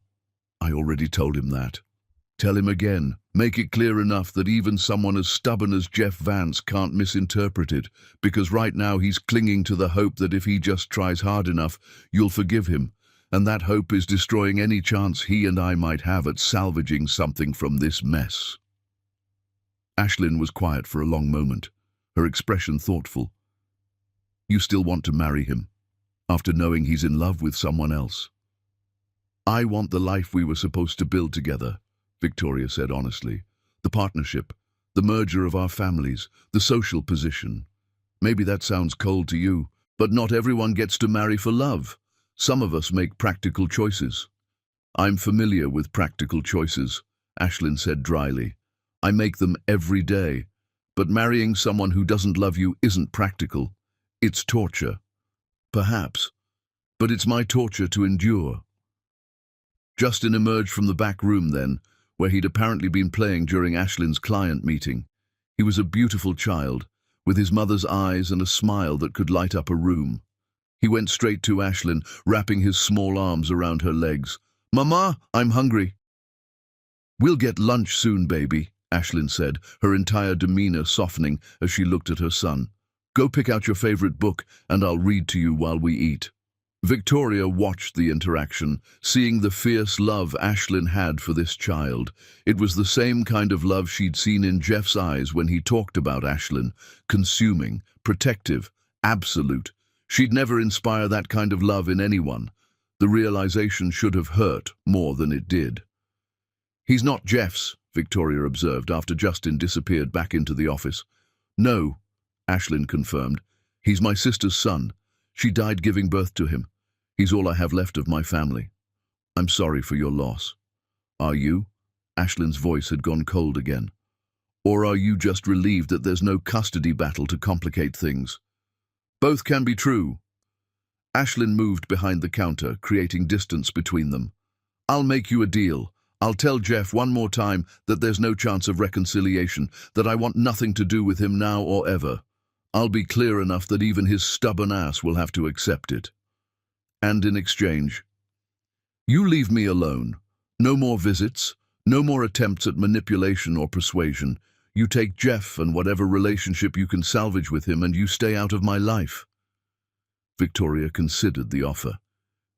I already told him that. Tell him again. Make it clear enough that even someone as stubborn as Jeff Vance can't misinterpret it, because right now he's clinging to the hope that if he just tries hard enough, you'll forgive him. And that hope is destroying any chance he and I might have at salvaging something from this mess. Ashlyn was quiet for a long moment, her expression thoughtful. You still want to marry him, after knowing he's in love with someone else? I want the life we were supposed to build together, Victoria said honestly. The partnership, the merger of our families, the social position. Maybe that sounds cold to you, but not everyone gets to marry for love. Some of us make practical choices. I'm familiar with practical choices, Ashlyn said dryly. I make them every day. But marrying someone who doesn't love you isn't practical. It's torture. Perhaps. But it's my torture to endure. Justin emerged from the back room then, where he'd apparently been playing during Ashlyn's client meeting. He was a beautiful child, with his mother's eyes and a smile that could light up a room. He went straight to Ashlyn, wrapping his small arms around her legs. Mama, I'm hungry. We'll get lunch soon, baby, Ashlyn said, her entire demeanor softening as she looked at her son. Go pick out your favorite book, and I'll read to you while we eat. Victoria watched the interaction, seeing the fierce love Ashlyn had for this child. It was the same kind of love she'd seen in Jeff's eyes when he talked about Ashlyn, consuming, protective, absolute. She'd never inspire that kind of love in anyone. The realization should have hurt more than it did. He's not Jeff's, Victoria observed after Justin disappeared back into the office. No, Ashlyn confirmed. He's my sister's son. She died giving birth to him. He's all I have left of my family. I'm sorry for your loss. Are you? Ashlyn's voice had gone cold again. Or are you just relieved that there's no custody battle to complicate things? Both can be true. Ashlyn moved behind the counter, creating distance between them. I'll make you a deal. I'll tell Jeff one more time that there's no chance of reconciliation, that I want nothing to do with him now or ever. I'll be clear enough that even his stubborn ass will have to accept it. And in exchange, you leave me alone. No more visits, no more attempts at manipulation or persuasion. You take Jeff and whatever relationship you can salvage with him, and you stay out of my life. Victoria considered the offer.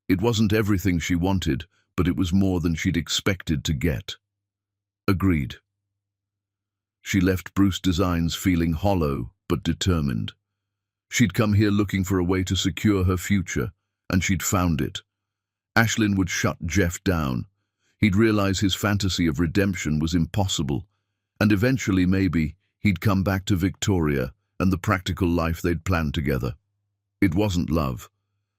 It wasn't everything she wanted, but it was more than she'd expected to get. Agreed. She left Bruce Designs feeling hollow but determined. She'd come here looking for a way to secure her future, and she'd found it. Ashlyn would shut Jeff down. He'd realize his fantasy of redemption was impossible, and eventually maybe he'd come back to Victoria and the practical life they'd planned together. It wasn't love,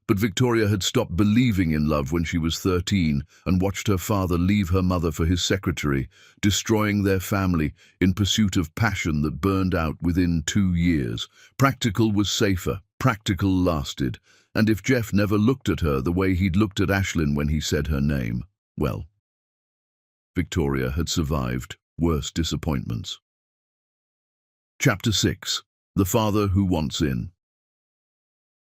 but Victoria had stopped believing in love when she was 13 and watched her father leave her mother for his secretary, destroying their family in pursuit of passion that burned out within 2 years. Practical was safer, practical lasted, and if Jeff never looked at her the way he'd looked at Ashlyn when he said her name, well, Victoria had survived worse disappointments. Chapter 6. The Father Who Wants In.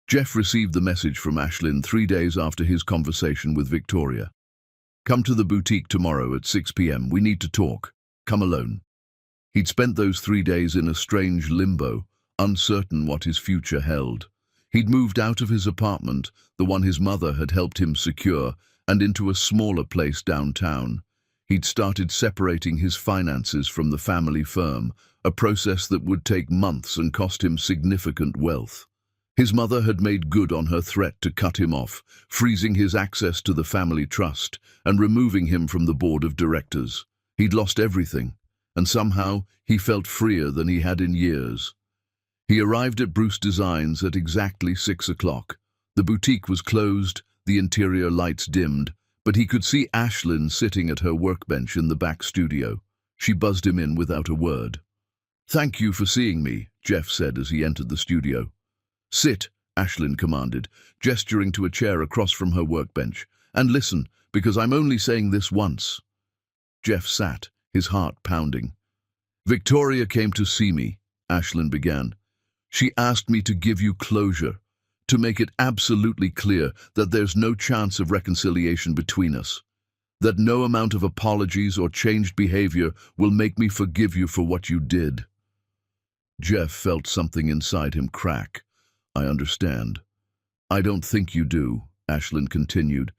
Jeff received the message from Ashlyn 3 days after his conversation with Victoria. "Come to the boutique tomorrow at 6 p.m. We need to talk. Come alone." He'd spent those 3 days in a strange limbo, uncertain what his future held. He'd moved out of his apartment, the one his mother had helped him secure, and into a smaller place downtown. He'd started separating his finances from the family firm, a process that would take months and cost him significant wealth. His mother had made good on her threat to cut him off, freezing his access to the family trust and removing him from the board of directors. He'd lost everything, and somehow he felt freer than he had in years. He arrived at Bruce Designs at exactly 6 o'clock. The boutique was closed, the interior lights dimmed, but he could see Ashlyn sitting at her workbench in the back studio. She buzzed him in without a word. "Thank you for seeing me," Jeff said as he entered the studio. "Sit," Ashlyn commanded, gesturing to a chair across from her workbench. "And listen, because I'm only saying this once." Jeff sat, his heart pounding. "Victoria came to see me," Ashlyn began. "She asked me to give you closure, to make it absolutely clear that there's no chance of reconciliation between us, that no amount of apologies or changed behavior will make me forgive you for what you did." Jeff felt something inside him crack. "I understand. I don't think you do," Ashlyn continued,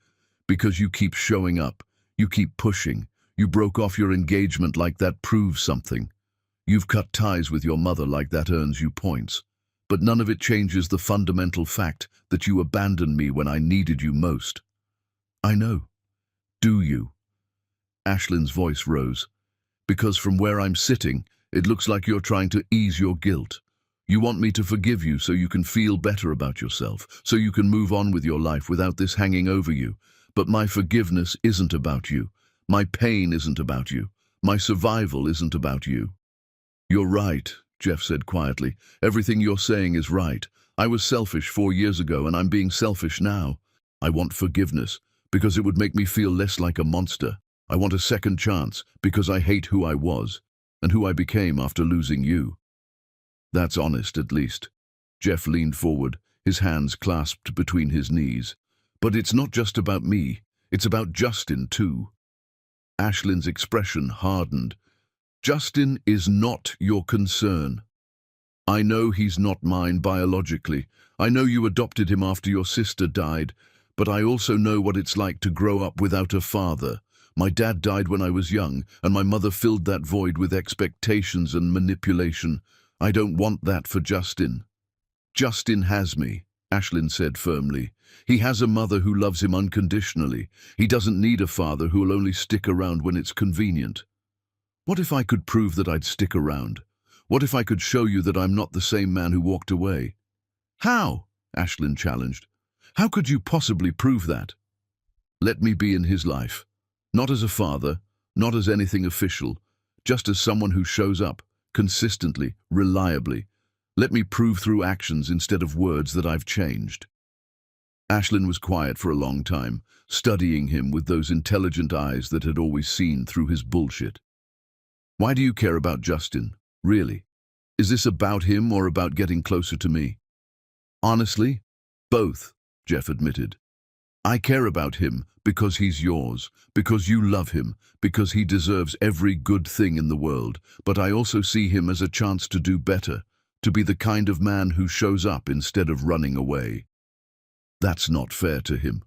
"because you keep showing up, you keep pushing. You broke off your engagement like that proves something. You've cut ties with your mother like that earns you points. But none of it changes the fundamental fact that you abandoned me when I needed you most." "I know. Do you?" Ashlyn's voice rose. "Because from where I'm sitting, it looks like you're trying to ease your guilt. You want me to forgive you so you can feel better about yourself, so you can move on with your life without this hanging over you. But my forgiveness isn't about you. My pain isn't about you. My survival isn't about you." "You're right," Jeff said quietly. "Everything you're saying is right. I was selfish 4 years ago and I'm being selfish now. I want forgiveness because it would make me feel less like a monster. I want a second chance because I hate who I was and who I became after losing you." "That's honest, at least." Jeff leaned forward, his hands clasped between his knees. "But it's not just about me. It's about Justin, too." Ashlyn's expression hardened. "Justin is not your concern. I know he's not mine biologically. I know you adopted him after your sister died, but I also know what it's like to grow up without a father. My dad died when I was young, and my mother filled that void with expectations and manipulation. I don't want that for Justin." "Justin has me," Ashlyn said firmly. "He has a mother who loves him unconditionally. He doesn't need a father who will only stick around when it's convenient." "What if I could prove that I'd stick around? What if I could show you that I'm not the same man who walked away?" "How?" Ashlyn challenged. "How could you possibly prove that?" "Let me be in his life. Not as a father, not as anything official, just as someone who shows up, consistently, reliably. Let me prove through actions instead of words that I've changed." Ashlyn was quiet for a long time, studying him with those intelligent eyes that had always seen through his bullshit. "Why do you care about Justin? Really? Is this about him or about getting closer to me?" "Honestly, both," Jeff admitted. "I care about him because he's yours, because you love him, because he deserves every good thing in the world, but I also see him as a chance to do better, to be the kind of man who shows up instead of running away." "That's not fair to him.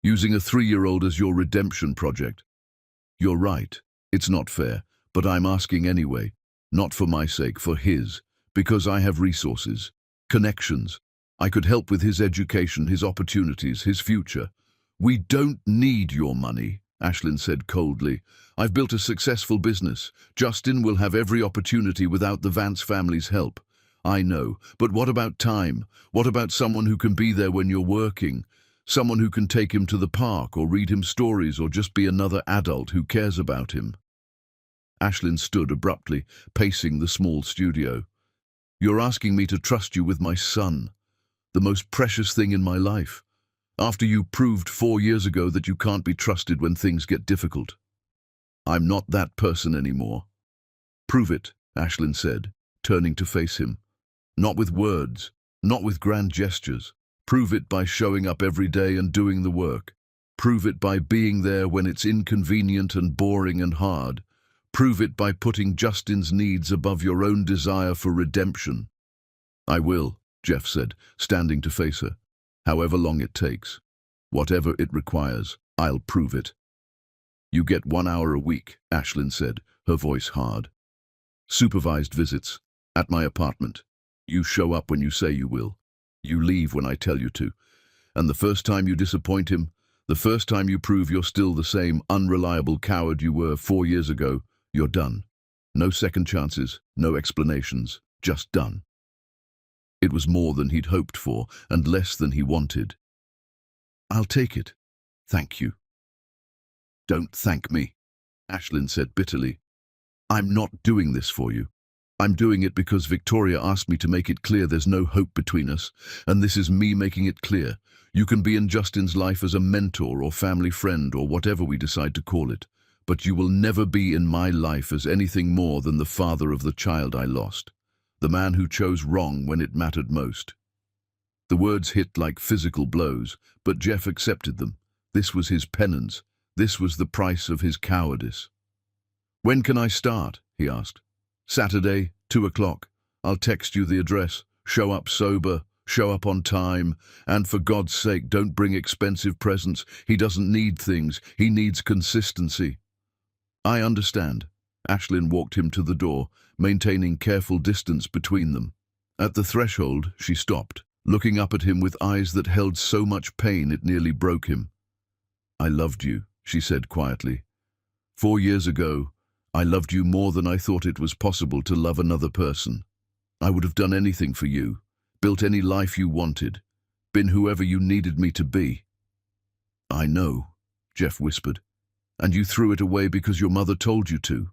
Using a 3-year-old as your redemption project." "You're right. It's not fair, but I'm asking anyway. Not for my sake, for his, because I have resources, connections. I could help with his education, his opportunities, his future." "We don't need your money," Ashlyn said coldly. I've built a successful business. Justin will have every opportunity without the Vance family's help. I know, but what about time? What about someone who can be there when you're working? Someone who can take him to the park or read him stories or just be another adult who cares about him? Ashlyn stood abruptly, pacing the small studio. You're asking me to trust you with my son, the most precious thing in my life, after you proved 4 years ago that you can't be trusted when things get difficult. I'm not that person anymore. Prove it, Ashlyn said, turning to face him. Not with words, not with grand gestures. Prove it by showing up every day and doing the work. Prove it by being there when it's inconvenient and boring and hard. Prove it by putting Justin's needs above your own desire for redemption. I will, Jeff said, standing to face her. However long it takes. Whatever it requires, I'll prove it. You get 1 hour a week, Ashlyn said, her voice hard. Supervised visits, at my apartment. You show up when you say you will. You leave when I tell you to. And the first time you disappoint him, the first time you prove you're still the same unreliable coward you were 4 years ago, you're done. No second chances, no explanations, just done. It was more than he'd hoped for and less than he wanted. I'll take it. Thank you. Don't thank me, Ashlyn said bitterly. I'm not doing this for you. I'm doing it because Victoria asked me to make it clear there's no hope between us, and this is me making it clear. You can be in Justin's life as a mentor or family friend or whatever we decide to call it, but you will never be in my life as anything more than the father of the child I lost, the man who chose wrong when it mattered most. The words hit like physical blows, but Jeff accepted them. This was his penance. This was the price of his cowardice. When can I start? He asked. Saturday, 2 o'clock. I'll text you the address. Show up sober, show up on time, and for God's sake, don't bring expensive presents. He doesn't need things. He needs consistency. I understand. Ashlyn walked him to the door, maintaining careful distance between them. At the threshold, she stopped, looking up at him with eyes that held so much pain it nearly broke him. I loved you, she said quietly. 4 years ago, I loved you more than I thought it was possible to love another person. I would have done anything for you, built any life you wanted, been whoever you needed me to be. I know, Jeff whispered. And you threw it away because your mother told you to.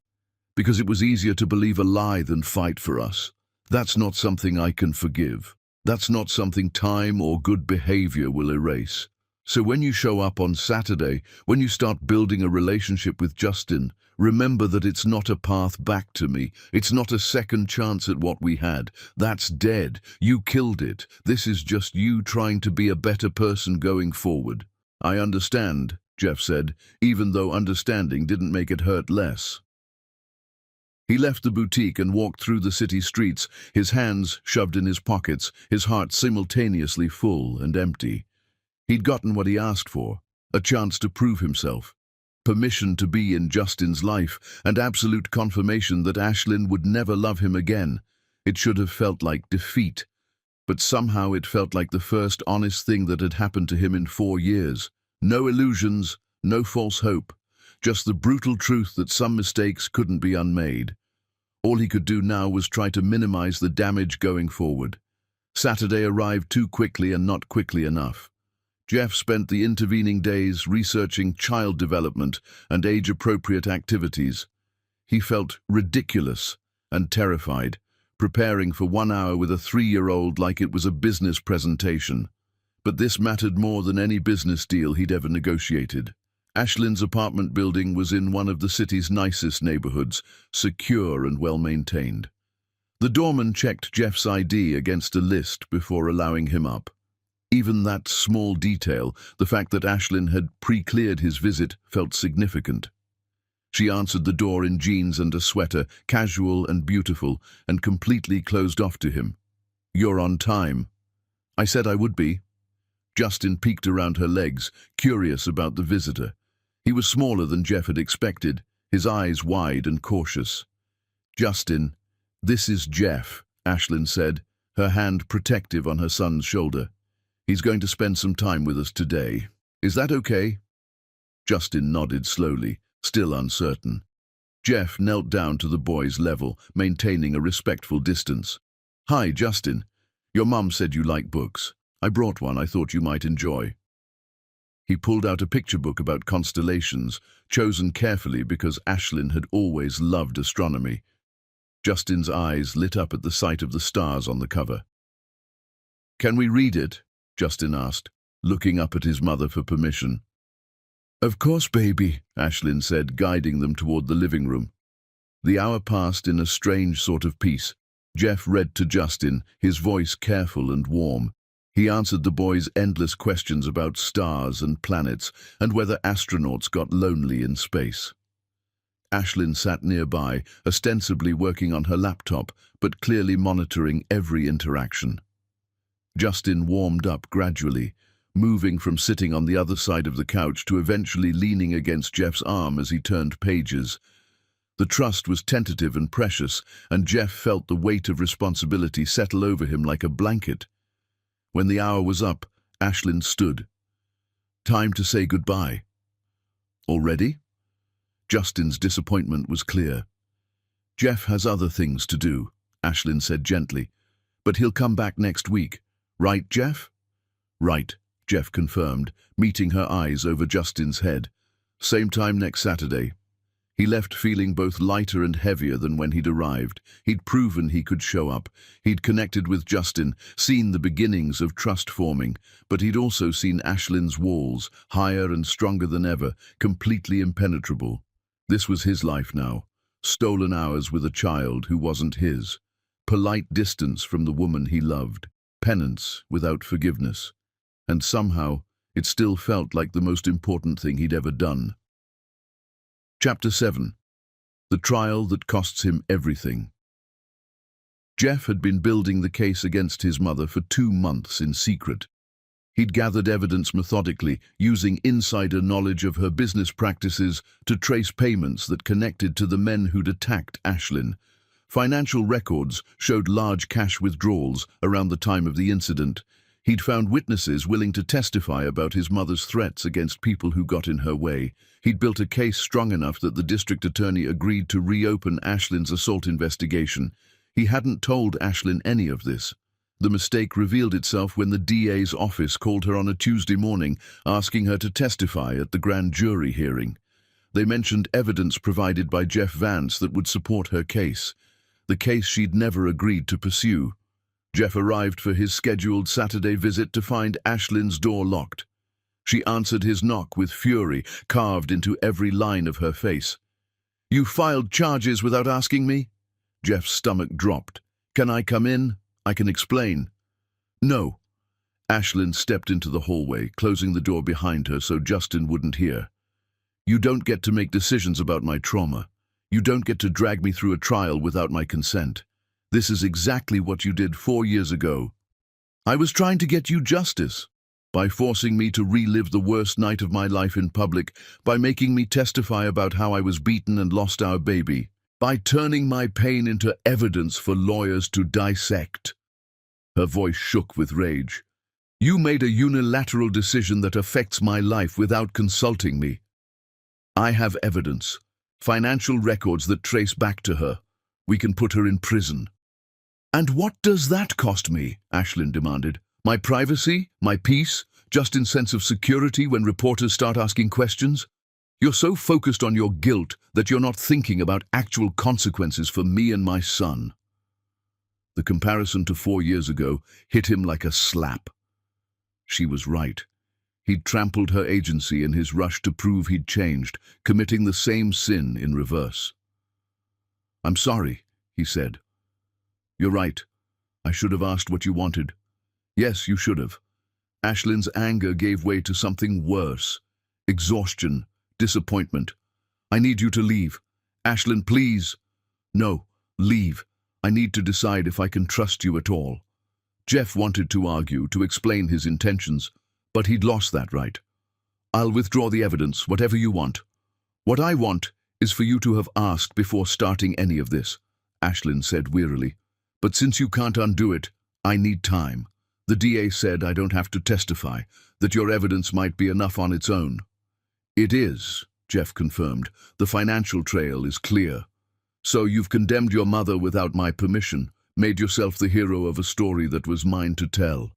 Because it was easier to believe a lie than fight for us. That's not something I can forgive. That's not something time or good behavior will erase. So when you show up on Saturday, when you start building a relationship with Justin, remember that it's not a path back to me. It's not a second chance at what we had. That's dead. You killed it. This is just you trying to be a better person going forward. I understand, Jeff said, even though understanding didn't make it hurt less. He left the boutique and walked through the city streets, his hands shoved in his pockets, his heart simultaneously full and empty. He'd gotten what he asked for, a chance to prove himself, permission to be in Justin's life, and absolute confirmation that Ashlyn would never love him again. It should have felt like defeat, but somehow it felt like the first honest thing that had happened to him in 4 years. No illusions, no false hope, just the brutal truth that some mistakes couldn't be unmade. All he could do now was try to minimize the damage going forward. Saturday arrived too quickly and not quickly enough. Jeff spent the intervening days researching child development and age-appropriate activities. He felt ridiculous and terrified, preparing for 1 hour with a 3-year-old like it was a business presentation. But this mattered more than any business deal he'd ever negotiated. Ashlyn's apartment building was in one of the city's nicest neighborhoods, secure and well-maintained. The doorman checked Jeff's ID against a list before allowing him up. Even that small detail, the fact that Ashlyn had pre-cleared his visit, felt significant. She answered the door in jeans and a sweater, casual and beautiful, and completely closed off to him. You're on time. I said I would be. Justin peeked around her legs, curious about the visitor. He was smaller than Jeff had expected, his eyes wide and cautious. Justin, this is Jeff, Ashlyn said, her hand protective on her son's shoulder. He's going to spend some time with us today. Is that okay? Justin nodded slowly, still uncertain. Jeff knelt down to the boy's level, maintaining a respectful distance. "Hi, Justin. Your mum said you like books. I brought one I thought you might enjoy." He pulled out a picture book about constellations, chosen carefully because Ashlyn had always loved astronomy. Justin's eyes lit up at the sight of the stars on the cover. "Can we read it?" Justin asked, looking up at his mother for permission. "Of course, baby," Ashlyn said, guiding them toward the living room. The hour passed in a strange sort of peace. Jeff read to Justin, his voice careful and warm. He answered the boy's endless questions about stars and planets and whether astronauts got lonely in space. Ashlyn sat nearby, ostensibly working on her laptop, but clearly monitoring every interaction. Justin warmed up gradually, moving from sitting on the other side of the couch to eventually leaning against Jeff's arm as he turned pages. The trust was tentative and precious, and Jeff felt the weight of responsibility settle over him like a blanket. When the hour was up, Ashlyn stood. "Time to say goodbye." "Already?" Justin's disappointment was clear. "Jeff has other things to do," Ashlyn said gently. "But he'll come back next week. Right, Jeff?" "Right," Jeff confirmed, meeting her eyes over Justin's head. "Same time next Saturday." He left feeling both lighter and heavier than when he'd arrived. He'd proven he could show up. He'd connected with Justin, seen the beginnings of trust forming, but he'd also seen Ashlyn's walls, higher and stronger than ever, completely impenetrable. This was his life now. Stolen hours with a child who wasn't his. Polite distance from the woman he loved. Penance without forgiveness. And somehow, it still felt like the most important thing he'd ever done. Chapter 7. The Trial That Costs Him Everything. Jeff had been building the case against his mother for 2 months in secret. He'd gathered evidence methodically, using insider knowledge of her business practices to trace payments that connected to the men who'd attacked Ashlyn. Financial records showed large cash withdrawals around the time of the incident. He'd found witnesses willing to testify about his mother's threats against people who got in her way. He'd built a case strong enough that the district attorney agreed to reopen Ashlyn's assault investigation. He hadn't told Ashlyn any of this. The mistake revealed itself when the DA's office called her on a Tuesday morning, asking her to testify at the grand jury hearing. They mentioned evidence provided by Jeff Vance that would support her case, the case she'd never agreed to pursue. Jeff arrived for his scheduled Saturday visit to find Ashlyn's door locked. She answered his knock with fury carved into every line of her face. "You filed charges without asking me?" Jeff's stomach dropped. "Can I come in? I can explain." "No." Ashlyn stepped into the hallway, closing the door behind her so Justin wouldn't hear. "You don't get to make decisions about my trauma. You don't get to drag me through a trial without my consent. This is exactly what you did 4 years ago. I was trying to get you justice. By forcing me to relive the worst night of my life in public, by making me testify about how I was beaten and lost our baby, by turning my pain into evidence for lawyers to dissect." Her voice shook with rage. "You made a unilateral decision that affects my life without consulting me. I have evidence, financial records that trace back to her. We can put her in prison." "And what does that cost me?" Ashlyn demanded. "My privacy? My peace? Justin's sense of security when reporters start asking questions? You're so focused on your guilt that you're not thinking about actual consequences for me and my son." The comparison to 4 years ago hit him like a slap. She was right. He'd trampled her agency in his rush to prove he'd changed, committing the same sin in reverse. "I'm sorry," he said. "You're right. I should have asked what you wanted." "Yes, you should have." Ashlyn's anger gave way to something worse. Exhaustion, disappointment. "I need you to leave. Ashlyn, please." "No, leave. I need to decide if I can trust you at all." Jeff wanted to argue, to explain his intentions, but he'd lost that right. "I'll withdraw the evidence, whatever you want." "What I want is for you to have asked before starting any of this," Ashlyn said wearily. "But since you can't undo it, I need time. The DA said I don't have to testify, that your evidence might be enough on its own." It is, Jeff confirmed. The financial trail is clear. So you've condemned your mother without my permission, made yourself the hero of a story that was mine to tell.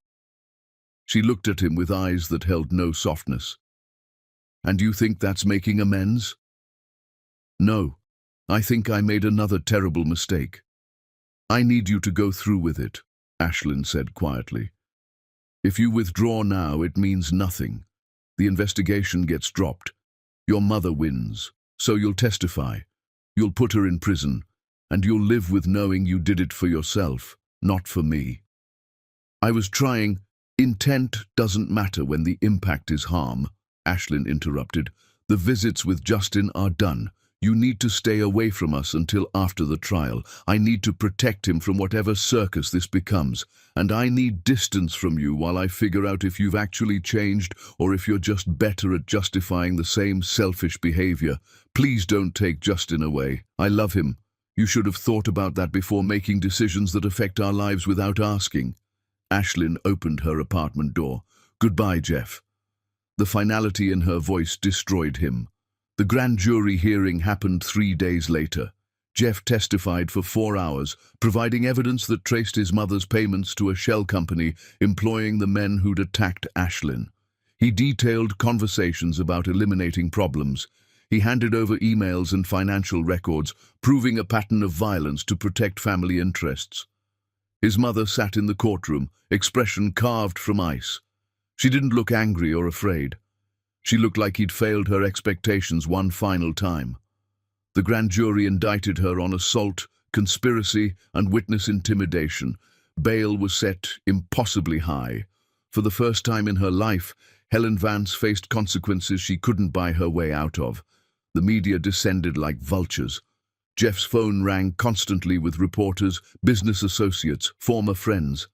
She looked at him with eyes that held no softness. And you think that's making amends? No, I think I made another terrible mistake. I need you to go through with it, Ashlyn said quietly. If you withdraw now, it means nothing. The investigation gets dropped. Your mother wins, so you'll testify. You'll put her in prison, and you'll live with knowing you did it for yourself, not for me. I was trying. Intent doesn't matter when the impact is harm, Ashlyn interrupted. The visits with Justin are done. You need to stay away from us until after the trial. I need to protect him from whatever circus this becomes, and I need distance from you while I figure out if you've actually changed or if you're just better at justifying the same selfish behavior. Please don't take Justin away. I love him. You should have thought about that before making decisions that affect our lives without asking. Ashlyn opened her apartment door. Goodbye, Jeff. The finality in her voice destroyed him. The grand jury hearing happened 3 days later. Jeff testified for 4 hours, providing evidence that traced his mother's payments to a shell company employing the men who'd attacked Ashlyn. He detailed conversations about eliminating problems. He handed over emails and financial records, proving a pattern of violence to protect family interests. His mother sat in the courtroom, expression carved from ice. She didn't look angry or afraid. She looked like he'd failed her expectations one final time. The grand jury indicted her on assault, conspiracy, and witness intimidation. Bail was set impossibly high. For the first time in her life, Helen Vance faced consequences she couldn't buy her way out of. The media descended like vultures. Jeff's phone rang constantly with reporters, business associates, former friends.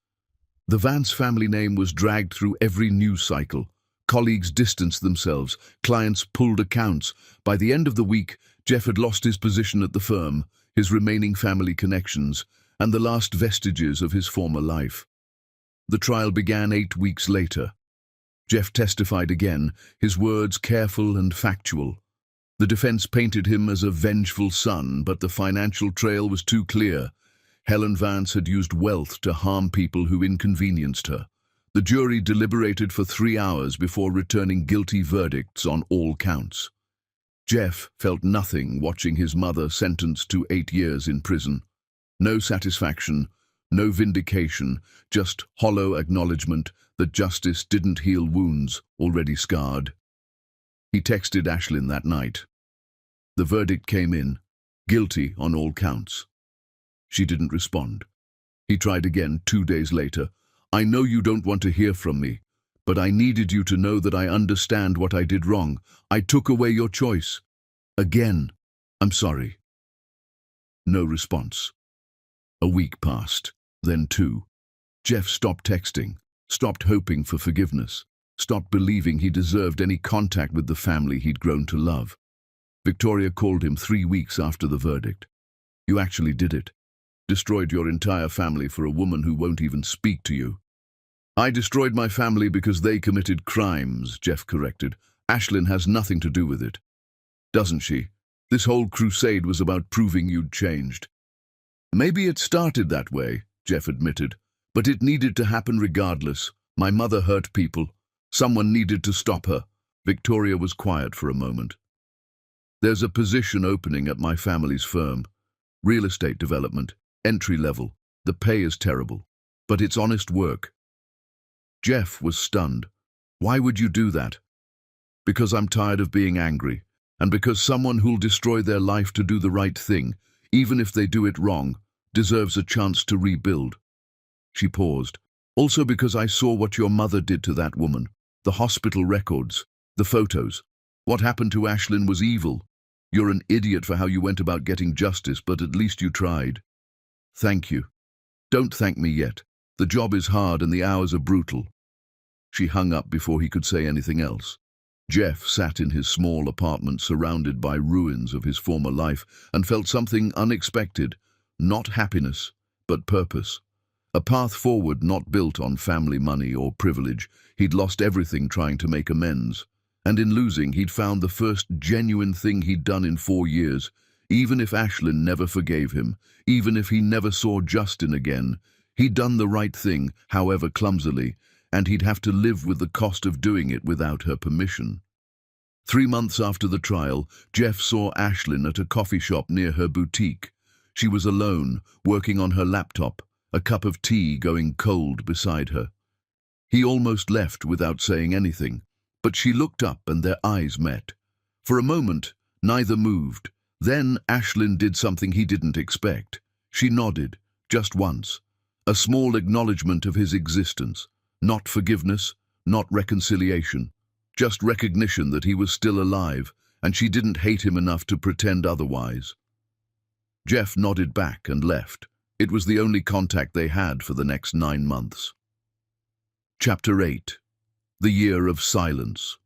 The Vance family name was dragged through every news cycle. Colleagues distanced themselves, clients pulled accounts. By the end of the week, Jeff had lost his position at the firm, his remaining family connections, and the last vestiges of his former life. The trial began 8 weeks later. Jeff testified again, his words careful and factual. The defense painted him as a vengeful son, but the financial trail was too clear. Helen Vance had used wealth to harm people who inconvenienced her. The jury deliberated for 3 hours before returning guilty verdicts on all counts. Jeff felt nothing watching his mother sentenced to 8 years in prison. No satisfaction, no vindication, just hollow acknowledgement that justice didn't heal wounds already scarred. He texted Ashlyn that night. The verdict came in, guilty on all counts. She didn't respond. He tried again 2 days later. I know you don't want to hear from me, but I needed you to know that I understand what I did wrong. I took away your choice. Again, I'm sorry. No response. A week passed, then 2. Jeff stopped texting, stopped hoping for forgiveness, stopped believing he deserved any contact with the family he'd grown to love. Victoria called him 3 weeks after the verdict. You actually did it. Destroyed your entire family for a woman who won't even speak to you. I destroyed my family because they committed crimes, Jeff corrected. Ashlyn has nothing to do with it. Doesn't she? This whole crusade was about proving you'd changed. Maybe it started that way, Jeff admitted, but it needed to happen regardless. My mother hurt people. Someone needed to stop her. Victoria was quiet for a moment. There's a position opening at my family's firm. Real estate development. Entry level. The pay is terrible, but it's honest work. Jeff was stunned. Why would you do that? Because I'm tired of being angry, and because someone who'll destroy their life to do the right thing, even if they do it wrong, deserves a chance to rebuild. She paused. Also because I saw what your mother did to that woman. The hospital records, the photos. What happened to Ashlyn was evil. You're an idiot for how you went about getting justice, but at least you tried. Thank you. Don't thank me yet. The job is hard and the hours are brutal. She hung up before he could say anything else. Jeff sat in his small apartment surrounded by ruins of his former life and felt something unexpected, not happiness, but purpose. A path forward not built on family money or privilege. He'd lost everything trying to make amends, And in losing, he'd found the first genuine thing he'd done in 4 years. Even if Ashlyn never forgave him, even if he never saw Justin again, he'd done the right thing, however clumsily, and he'd have to live with the cost of doing it without her permission. 3 months after the trial, Jeff saw Ashlyn at a coffee shop near her boutique. She was alone, working on her laptop, a cup of tea going cold beside her. He almost left without saying anything, but she looked up and their eyes met. For a moment, neither moved. Then Ashlyn did something he didn't expect. She nodded, just once. A small acknowledgement of his existence. Not forgiveness, not reconciliation. Just recognition that he was still alive, and she didn't hate him enough to pretend otherwise. Jeff nodded back and left. It was the only contact they had for the next 9 months. Chapter 8. The Year of Silence.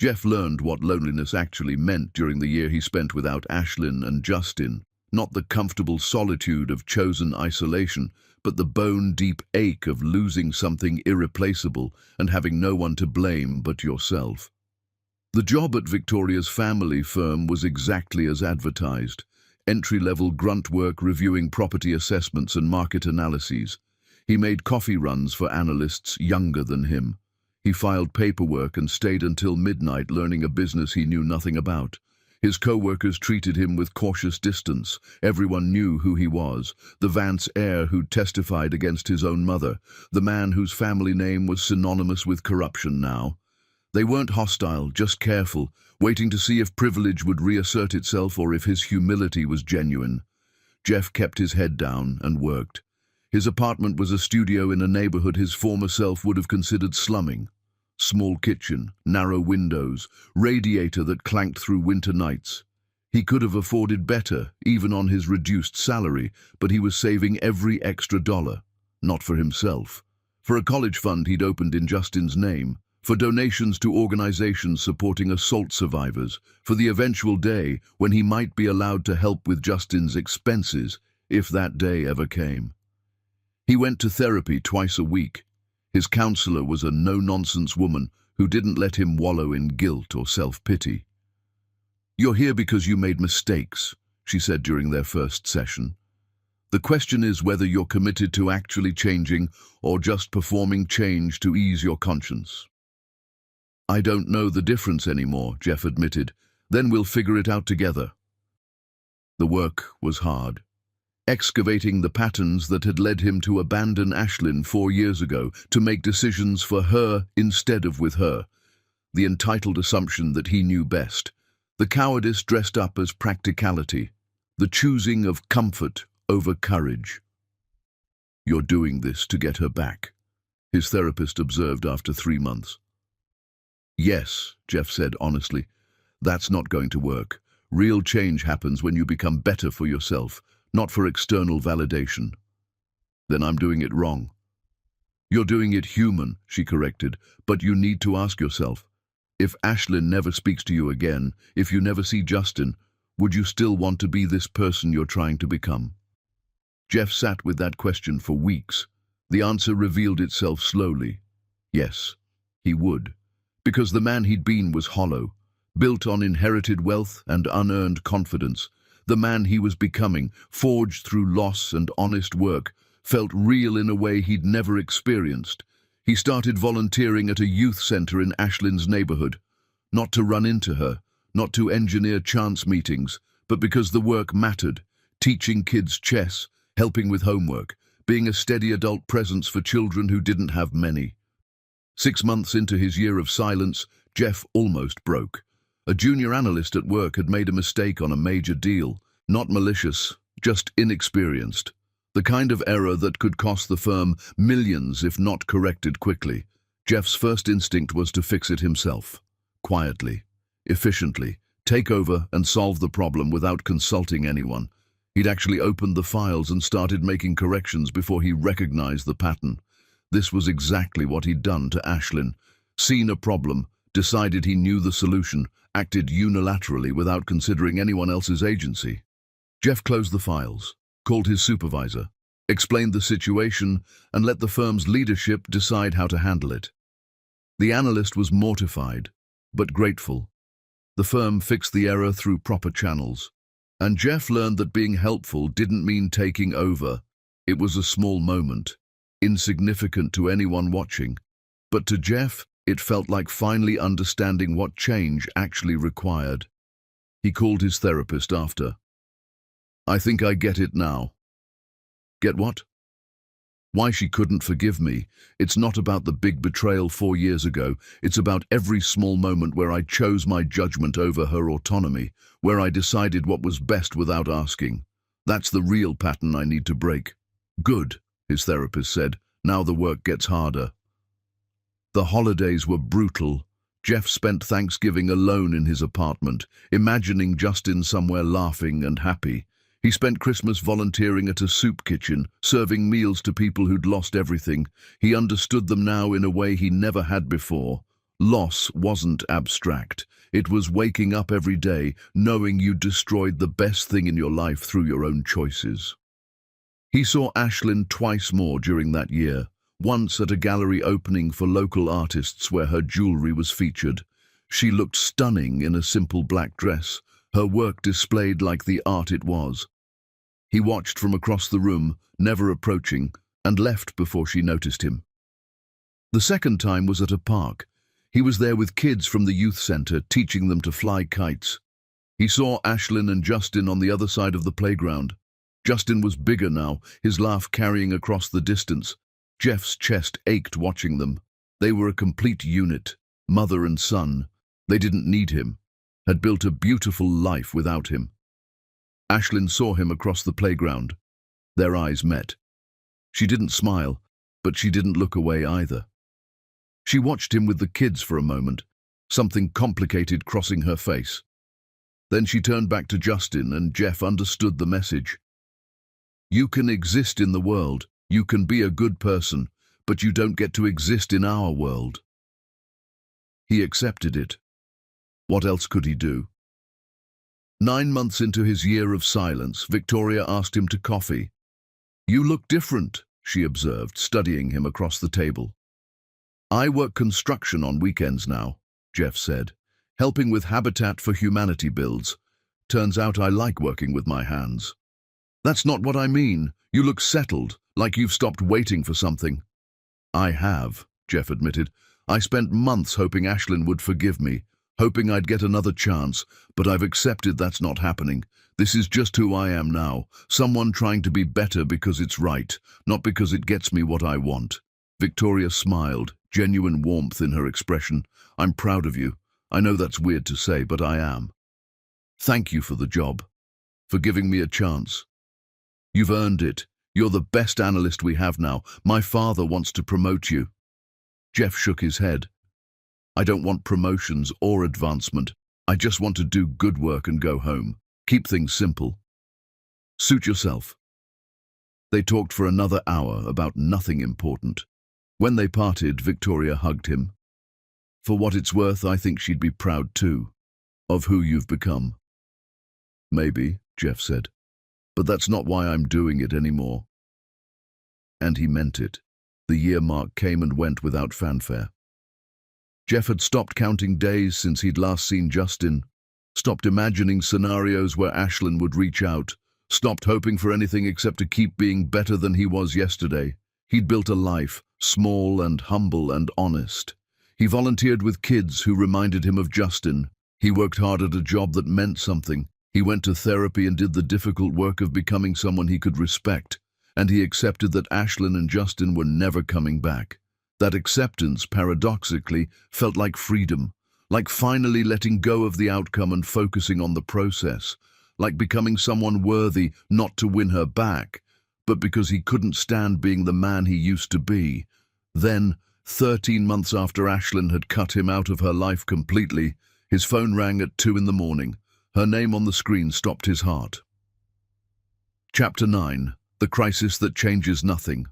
Jeff learned what loneliness actually meant during the year he spent without Ashlyn and Justin. Not the comfortable solitude of chosen isolation, but the bone-deep ache of losing something irreplaceable and having no one to blame but yourself. The job at Victoria's family firm was exactly as advertised. Entry-level grunt work reviewing property assessments and market analyses. He made coffee runs for analysts younger than him. He filed paperwork and stayed until midnight learning a business he knew nothing about. His co-workers treated him with cautious distance. Everyone knew who he was, the Vance heir who testified against his own mother, the man whose family name was synonymous with corruption now. They weren't hostile, just careful, waiting to see if privilege would reassert itself or if his humility was genuine. Jeff kept his head down and worked. His apartment was a studio in a neighborhood his former self would have considered slumming. Small kitchen, narrow windows, radiator that clanked through winter nights. He could have afforded better, even on his reduced salary, but he was saving every extra dollar. Not for himself. For a college fund he'd opened in Justin's name. For donations to organizations supporting assault survivors. For the eventual day when he might be allowed to help with Justin's expenses, if that day ever came. He went to therapy twice a week. His counselor was a no-nonsense woman who didn't let him wallow in guilt or self-pity. "You're here because you made mistakes," she said during their first session. "The question is whether you're committed to actually changing or just performing change to ease your conscience." "I don't know the difference anymore," Jeff admitted. "Then we'll figure it out together." The work was hard. Excavating the patterns that had led him to abandon Ashlyn 4 years ago, to make decisions for her instead of with her. The entitled assumption that he knew best. The cowardice dressed up as practicality. The choosing of comfort over courage. "You're doing this to get her back," his therapist observed after 3 months. "Yes," Jeff said honestly. "That's not going to work. Real change happens when you become better for yourself, not for external validation." "Then I'm doing it wrong." "You're doing it human," she corrected, "but you need to ask yourself, if Ashlyn never speaks to you again, if you never see Justin, would you still want to be this person you're trying to become?" Jeff sat with that question for weeks. The answer revealed itself slowly. Yes, he would. Because the man he'd been was hollow, built on inherited wealth and unearned confidence. The man he was becoming, forged through loss and honest work, felt real in a way he'd never experienced. He started volunteering at a youth center in Ashlyn's neighborhood. Not to run into her, not to engineer chance meetings, but because the work mattered. Teaching kids chess, helping with homework, being a steady adult presence for children who didn't have many. 6 months into his year of silence, Jeff almost broke. A junior analyst at work had made a mistake on a major deal. Not malicious, just inexperienced. The kind of error that could cost the firm millions if not corrected quickly. Jeff's first instinct was to fix it himself. Quietly, efficiently, take over and solve the problem without consulting anyone. He'd actually opened the files and started making corrections before he recognized the pattern. This was exactly what he'd done to Ashlyn. Seen a problem, decided he knew the solution, acted unilaterally without considering anyone else's agency. Jeff closed the files, called his supervisor, explained the situation, and let the firm's leadership decide how to handle it. The analyst was mortified, but grateful. The firm fixed the error through proper channels. And Jeff learned that being helpful didn't mean taking over. It was a small moment, insignificant to anyone watching. But to Jeff, it felt like finally understanding what change actually required. He called his therapist after. "I think I get it now." "Get what?" "Why she couldn't forgive me. It's not about the big betrayal 4 years ago. It's about every small moment where I chose my judgment over her autonomy, where I decided what was best without asking. That's the real pattern I need to break." "Good," his therapist said. "Now the work gets harder." The holidays were brutal. Jeff spent Thanksgiving alone in his apartment, imagining Justin somewhere laughing and happy. He spent Christmas volunteering at a soup kitchen, serving meals to people who'd lost everything. He understood them now in a way he never had before. Loss wasn't abstract. It was waking up every day, knowing you destroyed the best thing in your life through your own choices. He saw Ashlyn twice more during that year. Once at a gallery opening for local artists where her jewelry was featured. She looked stunning in a simple black dress, her work displayed like the art it was. He watched from across the room, never approaching, and left before she noticed him. The second time was at a park. He was there with kids from the youth center, teaching them to fly kites. He saw Ashlyn and Justin on the other side of the playground. Justin was bigger now, his laugh carrying across the distance. Jeff's chest ached watching them. They were a complete unit, mother and son. They didn't need him, had built a beautiful life without him. Ashlyn saw him across the playground. Their eyes met. She didn't smile, but she didn't look away either. She watched him with the kids for a moment, something complicated crossing her face. Then she turned back to Justin, and Jeff understood the message. You can exist in the world. You can be a good person, but you don't get to exist in our world. He accepted it. What else could he do? 9 months into his year of silence, Victoria asked him to coffee. "You look different," she observed, studying him across the table. "I work construction on weekends now," Jeff said, "helping with Habitat for Humanity builds. Turns out I like working with my hands." "That's not what I mean. You look settled, like you've stopped waiting for something." "I have," Jeff admitted. "I spent months hoping Ashlyn would forgive me, hoping I'd get another chance, but I've accepted that's not happening. This is just who I am now, someone trying to be better because it's right, not because it gets me what I want." Victoria smiled, genuine warmth in her expression. "I'm proud of you. I know that's weird to say, but I am. Thank you for the job, for giving me a chance. You've earned it. You're the best analyst we have now. My father wants to promote you." Jeff shook his head. "I don't want promotions or advancement. I just want to do good work and go home. Keep things simple. Suit yourself." They talked for another hour about nothing important. When they parted, Victoria hugged him. "For what it's worth, I think she'd be proud too, of who you've become." "Maybe," Jeff said, "but that's not why I'm doing it anymore." And he meant it. The year mark came and went without fanfare. Jeff had stopped counting days since he'd last seen Justin, stopped imagining scenarios where Ashlyn would reach out, stopped hoping for anything except to keep being better than he was yesterday. He'd built a life, small and humble and honest. He volunteered with kids who reminded him of Justin. He worked hard at a job that meant something. He went to therapy and did the difficult work of becoming someone he could respect. And he accepted that Ashlyn and Justin were never coming back. That acceptance, paradoxically, felt like freedom, like finally letting go of the outcome and focusing on the process, like becoming someone worthy not to win her back, but because he couldn't stand being the man he used to be. Then, 13 months after Ashlyn had cut him out of her life completely, his phone rang at 2 in the morning. Her name on the screen stopped his heart. Chapter 9. The Crisis That Changes Nothing.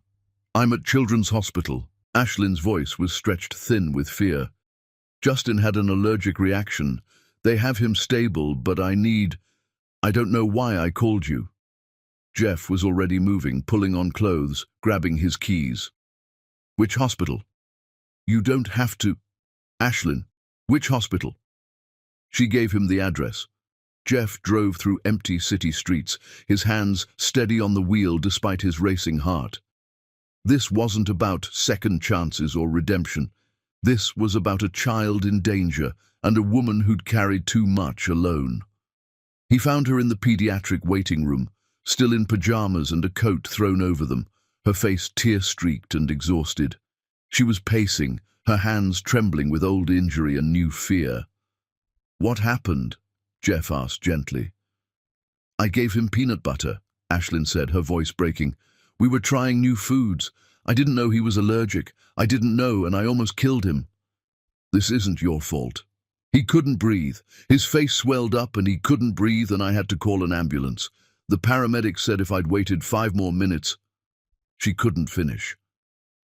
"I'm at Children's Hospital." Ashlyn's voice was stretched thin with fear. "Justin had an allergic reaction. They have him stable, but I don't know why I called you." Jeff was already moving, pulling on clothes, grabbing his keys. "Which hospital?" "You don't have to." "Ashlyn." Which hospital? She gave him the address. Jeff drove through empty city streets, his hands steady on the wheel despite his racing heart. This wasn't about second chances or redemption. This was about a child in danger and a woman who'd carried too much alone. He found her in the pediatric waiting room, still in pajamas and a coat thrown over them, her face tear-streaked and exhausted. She was pacing, her hands trembling with old injury and new fear. "What happened?" Jeff asked gently. "I gave him peanut butter," Ashlyn said, her voice breaking. "We were trying new foods. I didn't know he was allergic. I didn't know, and I almost killed him." "This isn't your fault." "He couldn't breathe. His face swelled up and he couldn't breathe, and I had to call an ambulance. The paramedic said if I'd waited 5 more minutes..." She couldn't finish.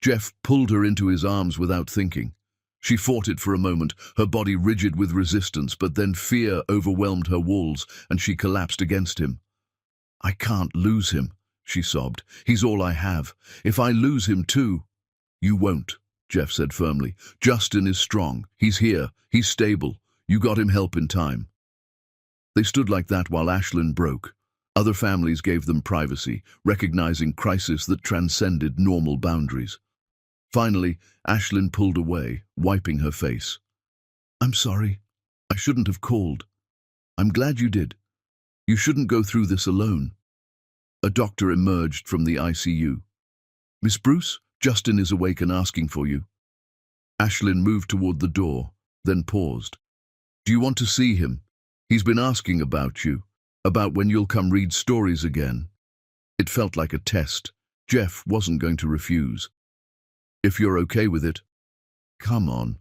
Jeff pulled her into his arms without thinking. She fought it for a moment, her body rigid with resistance, but then fear overwhelmed her walls and she collapsed against him. "I can't lose him," she sobbed. "He's all I have. If I lose him too..." "You won't," Jeff said firmly. "Justin is strong. He's here. He's stable. You got him help in time." They stood like that while Ashlyn broke. Other families gave them privacy, recognizing crisis that transcended normal boundaries. Finally, Ashlyn pulled away, wiping her face. "I'm sorry. I shouldn't have called. I'm glad you did. You shouldn't go through this alone." A doctor emerged from the ICU. "Miss Bruce, Justin is awake and asking for you." Ashlyn moved toward the door, then paused. "Do you want to see him? He's been asking about you, about when you'll come read stories again." It felt like a test. Jeff wasn't going to refuse. "If you're okay with it." "Come on."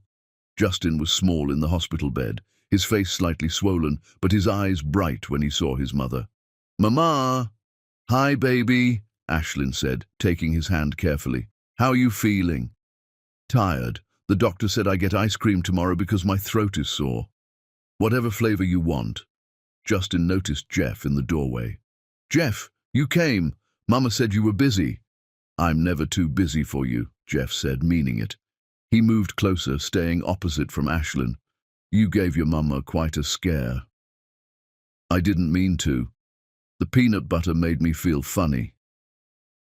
Justin was small in the hospital bed, his face slightly swollen, but his eyes bright when he saw his mother. "Mama!" "Hi, baby," Ashlyn said, taking his hand carefully. "How are you feeling?" "Tired. The doctor said I get ice cream tomorrow because my throat is sore." "Whatever flavor you want." Justin noticed Jeff in the doorway. "Jeff, you came. Mama said you were busy." "I'm never too busy for you," Jeff said, meaning it. He moved closer, staying opposite from Ashlyn. "You gave your mama quite a scare." "I didn't mean to. The peanut butter made me feel funny."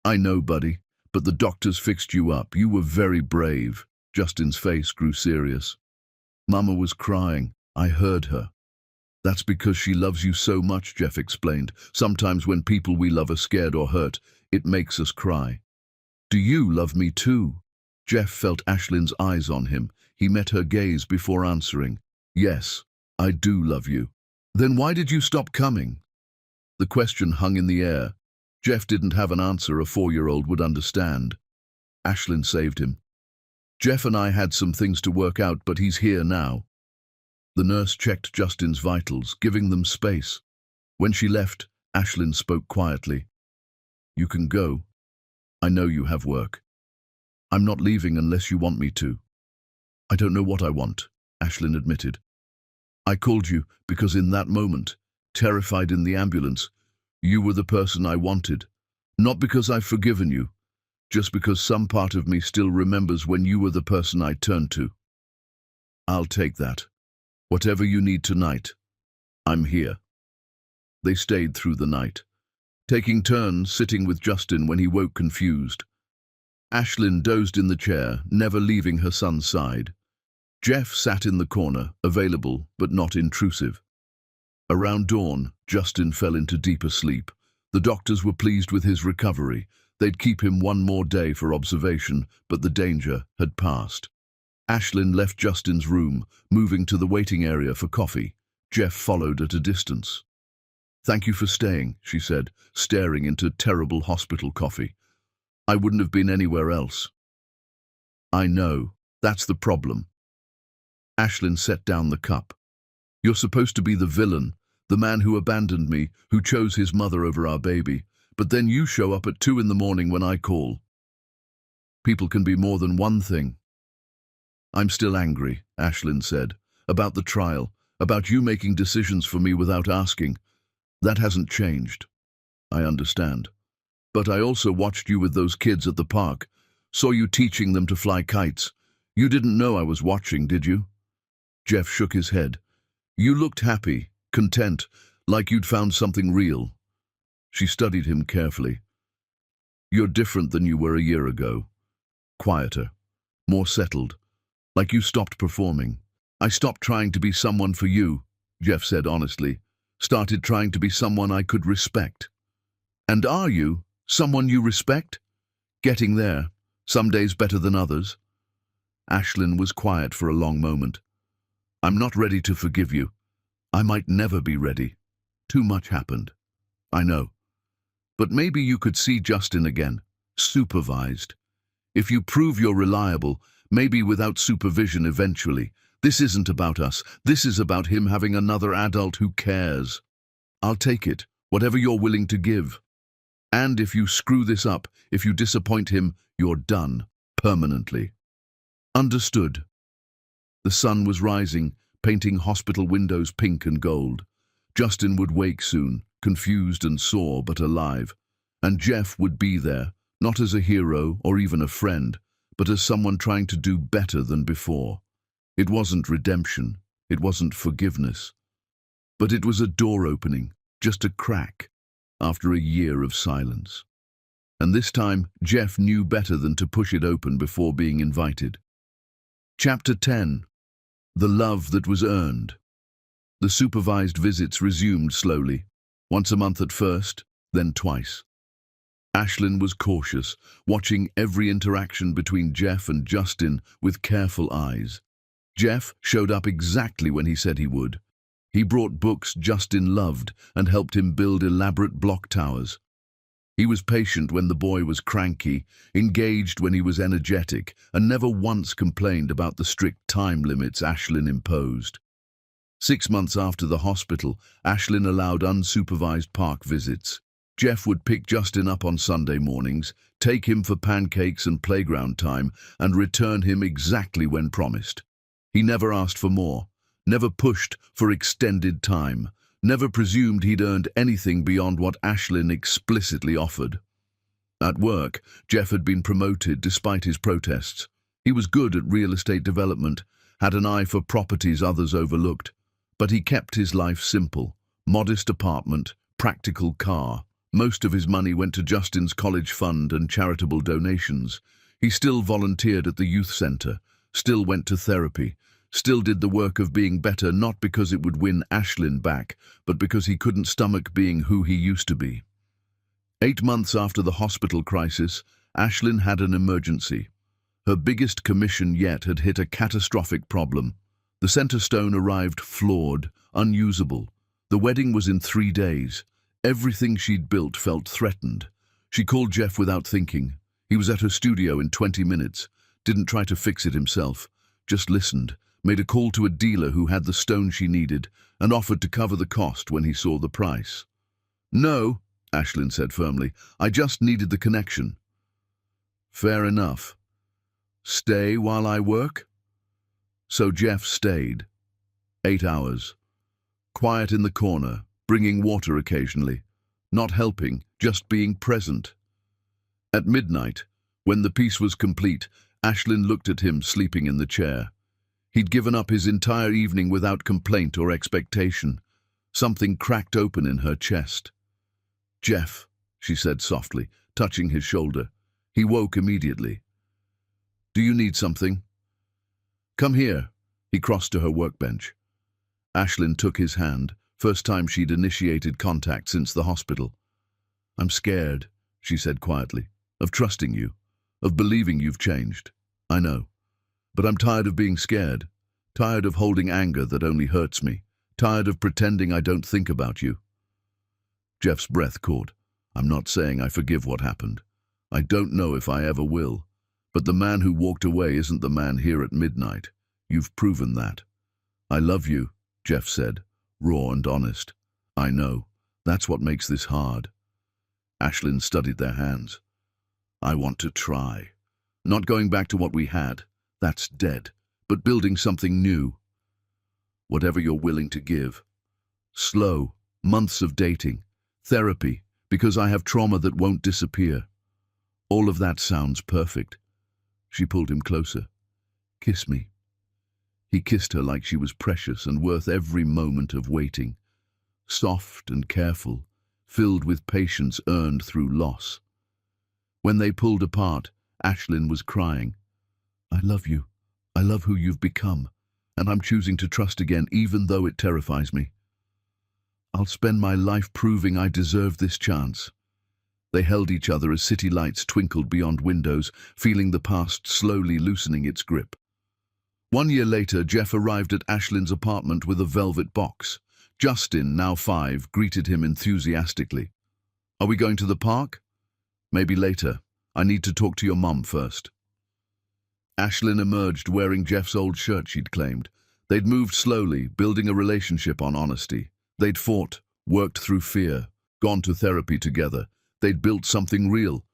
"I know, buddy, but the doctors fixed you up. You were very brave." Justin's face grew serious. "Mama was crying. I heard her." "That's because she loves you so much," Jeff explained. "Sometimes when people we love are scared or hurt, it makes us cry." "Do you love me too?" Jeff felt Ashlyn's eyes on him. He met her gaze before answering. "Yes, I do love you." "Then why did you stop coming?" The question hung in the air. Jeff didn't have an answer a 4-year-old would understand. Ashlyn saved him. "Jeff and I had some things to work out, but he's here now." The nurse checked Justin's vitals, giving them space. When she left, Ashlyn spoke quietly. "You can go. I know you have work." "I'm not leaving unless you want me to." "I don't know what I want," Ashlyn admitted. "I called you because in that moment, terrified in the ambulance, you were the person I wanted. Not because I've forgiven you, just because some part of me still remembers when you were the person I turned to." "I'll take that. Whatever you need tonight, I'm here." They stayed through the night, taking turns sitting with Justin when he woke confused. Ashlyn dozed in the chair, never leaving her son's side. Jeff sat in the corner, available but not intrusive. Around dawn, Justin fell into deeper sleep. The doctors were pleased with his recovery. They'd keep him 1 more day for observation, but the danger had passed. Ashlyn left Justin's room, moving to the waiting area for coffee. Jeff followed at a distance. "Thank you for staying," she said, staring into terrible hospital coffee. "I wouldn't have been anywhere else." "I know. That's the problem." Ashlyn set down the cup. "You're supposed to be the villain, the man who abandoned me, who chose his mother over our baby. But then you show up at 2 in the morning when I call." "People can be more than one thing." "I'm still angry," Ashlyn said, "about the trial, about you making decisions for me without asking. That hasn't changed." "I understand. But I also watched you with those kids at the park, saw you teaching them to fly kites. You didn't know I was watching, did you?" Jeff shook his head. You looked happy, content, like you'd found something real. She studied him carefully. You're different than you were a year ago. Quieter, more settled, like you stopped performing. I stopped trying to be someone for you, Jeff said honestly. Started trying to be someone I could respect. And are you someone you respect? Getting there, some days better than others. Ashlyn was quiet for a long moment. I'm not ready to forgive you. I might never be ready. Too much happened. I know. But maybe you could see Justin again, supervised. If you prove you're reliable, maybe without supervision eventually. This isn't about us. This is about him having another adult who cares. I'll take it, whatever you're willing to give. And if you screw this up, if you disappoint him, you're done, permanently. Understood. The sun was rising, painting hospital windows pink and gold. Justin would wake soon, confused and sore but alive. And Jeff would be there, not as a hero or even a friend, but as someone trying to do better than before. It wasn't redemption, it wasn't forgiveness. But it was a door opening, just a crack, after a year of silence. And this time, Jeff knew better than to push it open before being invited. Chapter 10. The Love That Was Earned. The supervised visits resumed slowly, once a month at first, then twice. Ashlyn was cautious, watching every interaction between Jeff and Justin with careful eyes. Jeff showed up exactly when he said he would. He brought books Justin loved and helped him build elaborate block towers. He was patient when the boy was cranky, engaged when he was energetic, and never once complained about the strict time limits Ashlyn imposed. 6 months after the hospital, Ashlyn allowed unsupervised park visits. Jeff would pick Justin up on Sunday mornings, take him for pancakes and playground time, and return him exactly when promised. He never asked for more, never pushed for extended time, never presumed he'd earned anything beyond what Ashlyn explicitly offered. At work, Jeff had been promoted despite his protests. He was good at real estate development, had an eye for properties others overlooked, but he kept his life simple. Modest apartment, practical car. Most of his money went to Justin's college fund and charitable donations. He still volunteered at the youth center, still went to therapy, still did the work of being better, not because it would win Ashlyn back, but because he couldn't stomach being who he used to be. 8 months after the hospital crisis, Ashlyn had an emergency. Her biggest commission yet had hit a catastrophic problem. The center stone arrived flawed, unusable. The wedding was in 3 days. Everything she'd built felt threatened. She called Jeff without thinking. He was at her studio in 20 minutes, didn't try to fix it himself, just listened, made a call to a dealer who had the stone she needed, and offered to cover the cost when he saw the price. No, Ashlyn said firmly, I just needed the connection. Fair enough. Stay while I work? So Jeff stayed. 8 hours. Quiet in the corner, bringing water occasionally. Not helping, just being present. At midnight, when the piece was complete, Ashlyn looked at him sleeping in the chair. He'd given up his entire evening without complaint or expectation. Something cracked open in her chest. Jeff, she said softly, touching his shoulder. He woke immediately. Do you need something? Come here. He crossed to her workbench. Ashlyn took his hand, first time she'd initiated contact since the hospital. I'm scared, she said quietly, of trusting you, of believing you've changed. I know. But I'm tired of being scared, tired of holding anger that only hurts me, tired of pretending I don't think about you. Jeff's breath caught. I'm not saying I forgive what happened. I don't know if I ever will. But the man who walked away isn't the man here at midnight. You've proven that. I love you, Jeff said, raw and honest. I know. That's what makes this hard. Ashlyn studied their hands. I want to try. Not going back to what we had. That's dead. But building something new. Whatever you're willing to give. Slow, months of dating, therapy, because I have trauma that won't disappear. All of that sounds perfect. She pulled him closer. Kiss me. He kissed her like she was precious and worth every moment of waiting. Soft and careful, filled with patience earned through loss. When they pulled apart, Ashlyn was crying. I love you. I love who you've become, and I'm choosing to trust again even though it terrifies me. I'll spend my life proving I deserve this chance. They held each other as city lights twinkled beyond windows, feeling the past slowly loosening its grip. 1 year later, Jeff arrived at Ashlyn's apartment with a velvet box. Justin, now 5, greeted him enthusiastically. Are we going to the park? Maybe later. I need to talk to your mum first. Ashlyn emerged wearing Jeff's old shirt she'd claimed. They'd moved slowly, building a relationship on honesty. They'd fought, worked through fear, gone to therapy together. They'd built something real.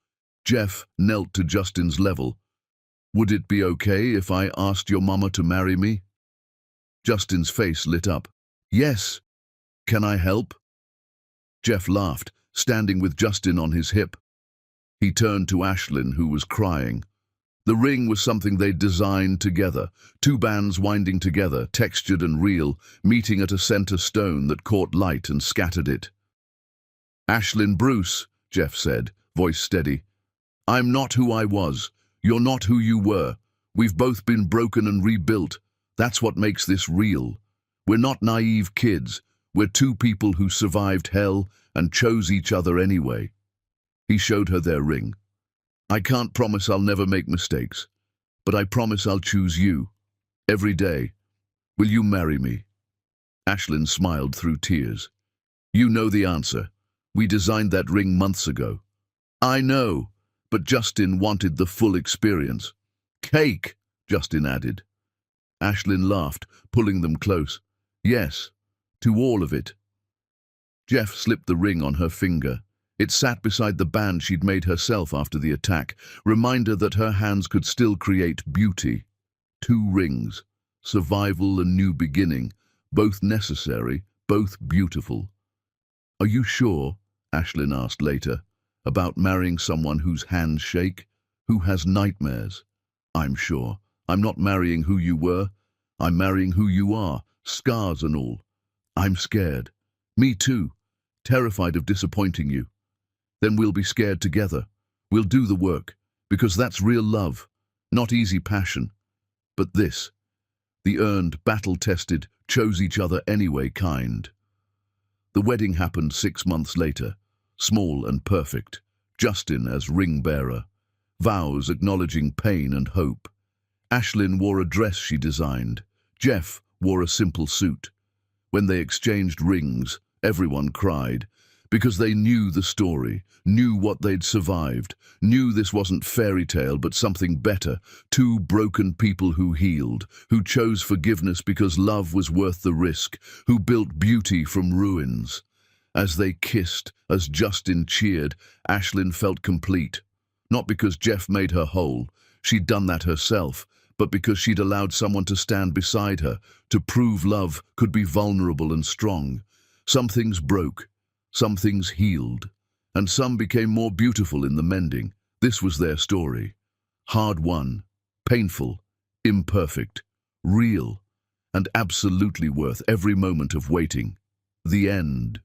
Jeff knelt to Justin's level. Would it be okay if I asked your mama to marry me? Justin's face lit up. Yes. Can I help? Jeff laughed, standing with Justin on his hip. He turned to Ashlyn, who was crying. The ring was something they'd designed together, 2 bands winding together, textured and real, meeting at a center stone that caught light and scattered it. Ashlyn Bruce, Jeff said, voice steady. I'm not who I was. You're not who you were. We've both been broken and rebuilt. That's what makes this real. We're not naive kids. We're 2 people who survived hell and chose each other anyway. He showed her their ring. I can't promise I'll never make mistakes, but I promise I'll choose you. Every day. Will you marry me? Ashlyn smiled through tears. You know the answer. We designed that ring months ago. I know, but Justin wanted the full experience. Cake, Justin added. Ashlyn laughed, pulling them close. Yes, to all of it. Jeff slipped the ring on her finger. It sat beside the band she'd made herself after the attack, reminder that her hands could still create beauty. 2 rings, survival and new beginning, both necessary, both beautiful. Are you sure, Ashlyn asked later, about marrying someone whose hands shake, who has nightmares? I'm sure. I'm not marrying who you were. I'm marrying who you are, scars and all. I'm scared. Me too. Terrified of disappointing you. Then we'll be scared together. We'll do the work, because that's real love, not easy passion. But this, the earned, battle-tested, chose each other anyway kind. The wedding happened 6 months later, small and perfect, Justin as ring-bearer, vows acknowledging pain and hope. Ashlyn wore a dress she designed. Jeff wore a simple suit. When they exchanged rings, everyone cried, because they knew the story, knew what they'd survived, knew this wasn't fairy tale but something better, 2 broken people who healed, who chose forgiveness because love was worth the risk, who built beauty from ruins. As they kissed, as Justin cheered, Ashlyn felt complete. Not because Jeff made her whole, she'd done that herself, but because she'd allowed someone to stand beside her, to prove love could be vulnerable and strong. Some things broke. Some things healed, and some became more beautiful in the mending. This was their story. Hard-won, painful, imperfect, real, and absolutely worth every moment of waiting. The end.